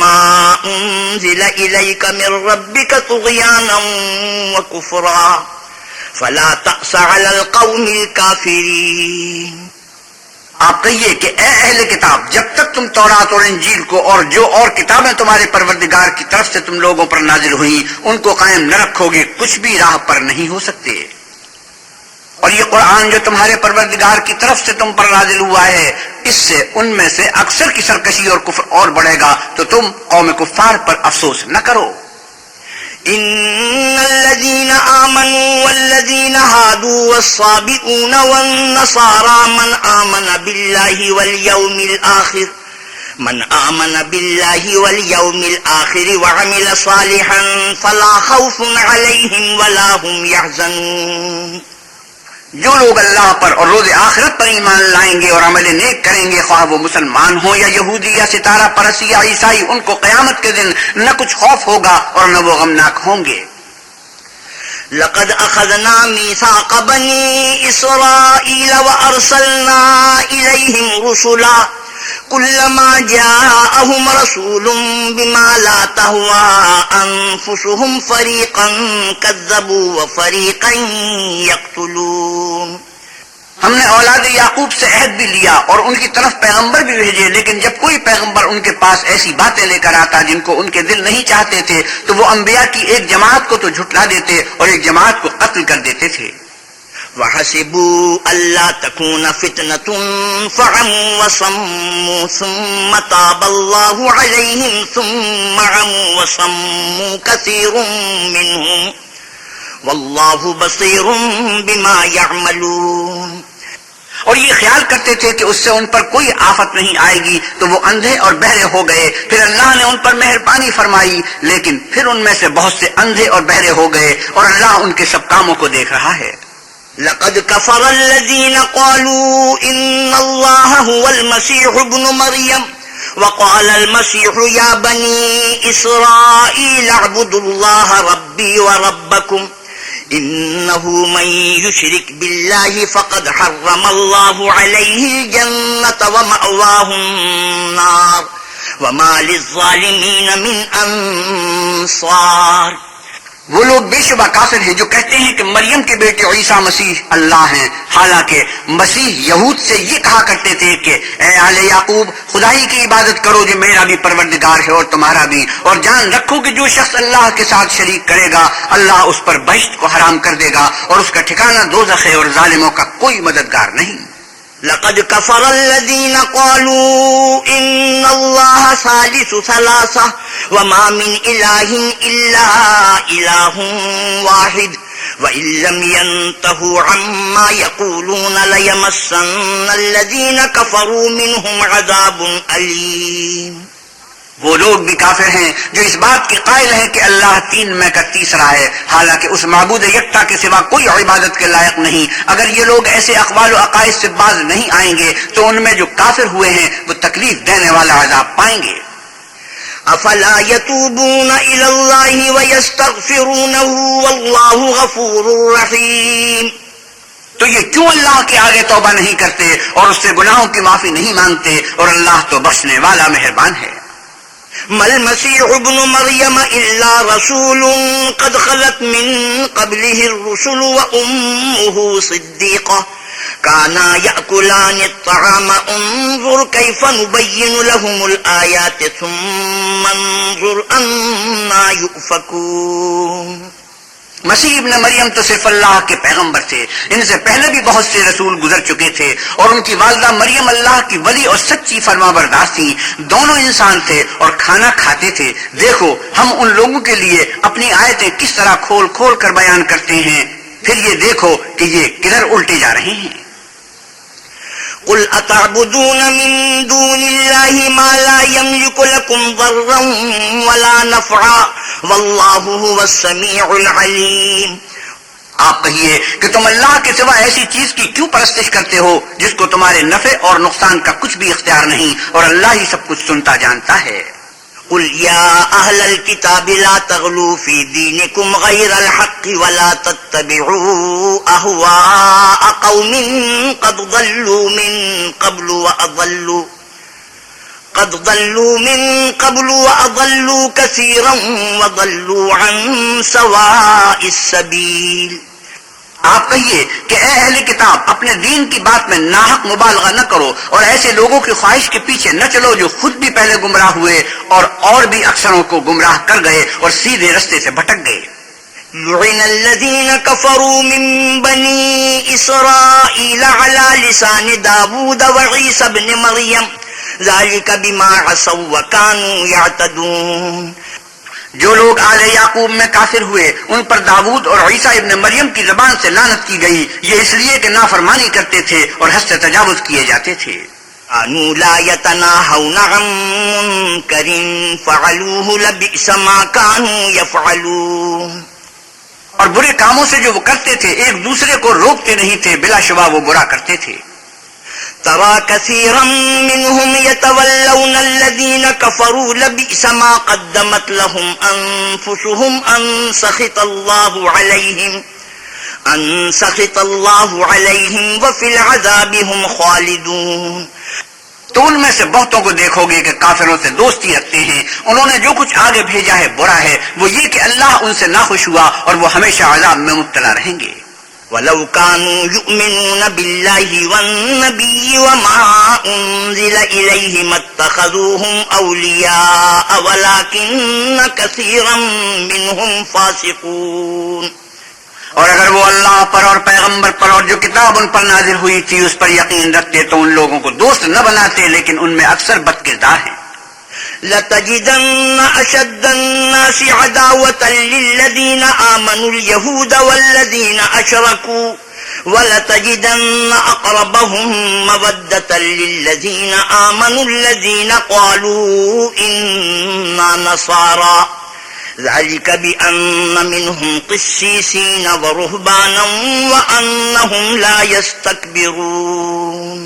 مَا أُنزِلَ إِلَيْكَ مِن رَّبِّكَ طُغْيَانًا وَكُفْرًا فَلَا تَأْسَ عَلَى الْقَوْمِ الْكَافِرِينَ۔ آپ کہیے کہ اے اہل کتاب، جب تک تم تورات اور انجیل کو اور جو اور کتابیں تمہارے پروردگار کی طرف سے تم لوگوں پر نازل ہوئیں ان کو قائم نہ رکھو گے کچھ بھی راہ پر نہیں ہو سکتے۔ اور یہ قرآن جو تمہارے پروردگار کی طرف سے تم پر نازل ہوا ہے، اس سے ان میں سے اکثر کی سرکشی اور کفر اور بڑھے گا، تو تم قوم کفار پر افسوس نہ کرو۔ ان الذين آمنوا والذين هادوا والصابئون والنصارى من آمن بالله واليوم الآخر وعمل صالحا فلا خوف عليهم ولا هم يحزنون۔ جو لوگ اللہ پر اور روز آخرت پر ایمان لائیں گے اور عمل نیک کریں گے، خواہ وہ مسلمان ہوں یا یہودی یا ستارہ پرست یا عیسائی، ان کو قیامت کے دن نہ کچھ خوف ہوگا اور نہ وہ غمناک ہوں گے۔ لقد اخذنا ميثاق بني اسرائيل وارسلنا اليهم رسلا كلما جاءهم رسول بما لا تهوى انفسهم فريقا كذبوا وفريقا يقتلون۔ ہم نے اولاد یعقوب سے عہد بھی لیا اور ان کی طرف پیغمبر بھی بھیجے، لیکن جب کوئی پیغمبر ان کے پاس ایسی باتیں لے کر آتا جن کو ان کے دل نہیں چاہتے تھے تو وہ انبیاء کی ایک جماعت کو تو جھٹلا دیتے اور ایک جماعت کو قتل کر دیتے تھے۔ وحسبوا ألا تكون فتنة فعموا وصموا ثم تاب الله عليهم ثم عموا وصموا كثير منهم والله بصير بما يعملون۔ اور یہ خیال کرتے تھے کہ اس سے ان پر کوئی آفت نہیں آئے گی تو وہ اندھے اور بہرے ہو گئے، پھر اللہ نے ان پر مہربانی فرمائی، لیکن پھر ان میں سے بہت سے اندھے اور بہرے ہو گئے اور اللہ ان کے سب کاموں کو دیکھ رہا ہے۔ لقد كفر الذين قالوا إن الله هو المسيح ابن مريم وقال المسيح يا بني إسرائيل اعبدوا الله ربي وربكم إنه من يشرك بالله فقد حرم الله عليه الجنة ومأواه النار وما للظالمين من أنصار۔ وہ لوگ بے شبہ کافر ہیں جو کہتے ہیں کہ مریم کے بیٹے عیسیٰ مسیح اللہ ہیں، حالانکہ مسیح یہود سے یہ کہا کرتے تھے کہ اے آل یعقوب خدائی کی عبادت کرو جو میرا بھی پروردگار ہے اور تمہارا بھی، اور جان رکھو کہ جو شخص اللہ کے ساتھ شریک کرے گا اللہ اس پر بہشت کو حرام کر دے گا اور اس کا ٹھکانہ دوزخ ہے اور ظالموں کا کوئی مددگار نہیں۔ لقد كفر الذين قالوا إن الله ثالث ثلاثة وما من إله إلا إله واحد وإن لم ينتهوا عما يقولون ليمسن الذين كفروا منهم عذاب أليم۔ وہ لوگ بھی کافر ہیں جو اس بات کے قائل ہیں کہ اللہ تین میں کا تیسرا ہے، حالانکہ اس معبود یکتا کے سوا کوئی عبادت کے لائق نہیں۔ اگر یہ لوگ ایسے اقوال و عقائد سے باز نہیں آئیں گے تو ان میں جو کافر ہوئے ہیں وہ تکلیف دینے والا عذاب پائیں گے۔ افلا يتوبون الى الله ويستغفرونه والله غفور رحيم۔ تو یہ کیوں اللہ کے آگے توبہ نہیں کرتے اور اس سے گناہوں کی معافی نہیں مانگتے، اور اللہ تو بخشنے والا مہربان ہے۔ ما المسيح ابن مريم إلا رسول قد خلت من قبله الرسل وأمه صديقة كانا يأكلان الطعام انظر كيف نبين لهم الآيات ثم انظر أنا يؤفكون۔ مسیح ابن مریم تو صرف اللہ کے پیغمبر تھے، ان سے پہلے بھی بہت سے رسول گزر چکے تھے، اور ان کی والدہ مریم اللہ کی ولی اور سچی فرما بردار تھیں، دونوں انسان تھے اور کھانا کھاتے تھے۔ دیکھو ہم ان لوگوں کے لیے اپنی آیتیں کس طرح کھول کھول کر بیان کرتے ہیں، پھر یہ دیکھو کہ یہ کدھر الٹے جا رہے ہیں۔ قل اتعبدون من دون الله ما لا يملك لكم ضرا ولا نفعا والله هو السميع العليم۔ آپ کہیے کہ تم اللہ کے سوا ایسی چیز کی کیوں پرستش کرتے ہو جس کو تمہارے نفع اور نقصان کا کچھ بھی اختیار نہیں، اور اللہ ہی سب کچھ سنتا جانتا ہے۔ قل يا أهل الكتاب لا تغلوا في دينكم غير الحق ولا تتبعوا أهواء قوم قد ضلوا من قبل وأضلوا كثيرا وضلوا عن سواء السبيل۔ آپ کہیے کہ اے اہل کتاب اپنے دین کی بات میں ناحق مبالغہ نہ کرو اور ایسے لوگوں کی خواہش کے پیچھے نہ چلو جو خود بھی پہلے گمراہ ہوئے اور بھی اکثروں کو گمراہ کر گئے اور سیدھے رستے سے بھٹک گئے۔ لعن الذين كفروا من بني إسرائيل على لسان داود وعيسى ابن مريم ذلك بما عصوا وكانوا يعتدون۔ جو لوگ آل یعقوب میں کافر ہوئے ان پر داود اور عیسیٰ ابن مریم کی زبان سے لعنت کی گئی، یہ اس لیے کہ نافرمانی کرتے تھے اور حد سے تجاوز کیے جاتے تھے۔ كانوا لا يتناهون عن منكر فعلوه لبئس ما كانوا يفعلون۔ اور برے کاموں سے جو وہ کرتے تھے ایک دوسرے کو روکتے نہیں تھے، بلا شبہ وہ برا کرتے تھے۔ ترى كثيرا منهم يتولون الذين كفروا لبئس ما قدمت لهم أنفسهم أن سخط الله عليهم وفي العذاب هم خالدون۔ تو ان میں سے بہتوں کو دیکھو گے کہ کافروں سے دوستی رکھتے ہیں، انہوں نے جو کچھ آگے بھیجا ہے برا ہے، وہ یہ کہ اللہ ان سے ناخوش ہوا اور وہ ہمیشہ عذاب میں مبتلا رہیں گے۔ وَلَوْ كَانُوا يُؤْمِنُونَ بِاللَّهِ وَالنَّبِيِّ وَمَا أُنزِلَ إِلَيْهِ مَا اتَّخَذُوهُمْ أَوْلِيَاءَ وَلَكِنَّ كَثِيرًا مِّنْهُمْ فَاسِقُونَ۔ اور اگر وہ اللہ پر اور پیغمبر پر اور جو کتاب ان پر نازل ہوئی تھی اس پر یقین رکھتے تو ان لوگوں کو دوست نہ بناتے، لیکن ان میں اکثر بد کردار ہیں۔ لَتَجِدَنَّ أَشَدَّ النَّاسِ عَدَاوَةً لِّلَّذِينَ آمَنُوا الْيَهُودَ وَالَّذِينَ أَشْرَكُوا وَلَتَجِدَنَّ أَقْرَبَهُم مَّوَدَّةً لِّلَّذِينَ آمَنُوا الَّذِينَ قَالُوا إِنَّا نَصَارَىٰ ذلك بأن منهم قسيسين ورهبانا وأنهم لا يستكبرون۔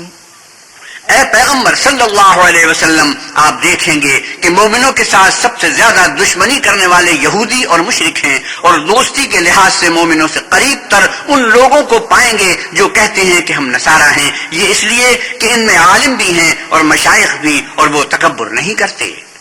اے پیغمبر صلی اللہ علیہ وسلم، آپ دیکھیں گے کہ مومنوں کے ساتھ سب سے زیادہ دشمنی کرنے والے یہودی اور مشرک ہیں، اور دوستی کے لحاظ سے مومنوں سے قریب تر ان لوگوں کو پائیں گے جو کہتے ہیں کہ ہم نصارہ ہیں، یہ اس لیے کہ ان میں عالم بھی ہیں اور مشائخ بھی، اور وہ تکبر نہیں کرتے۔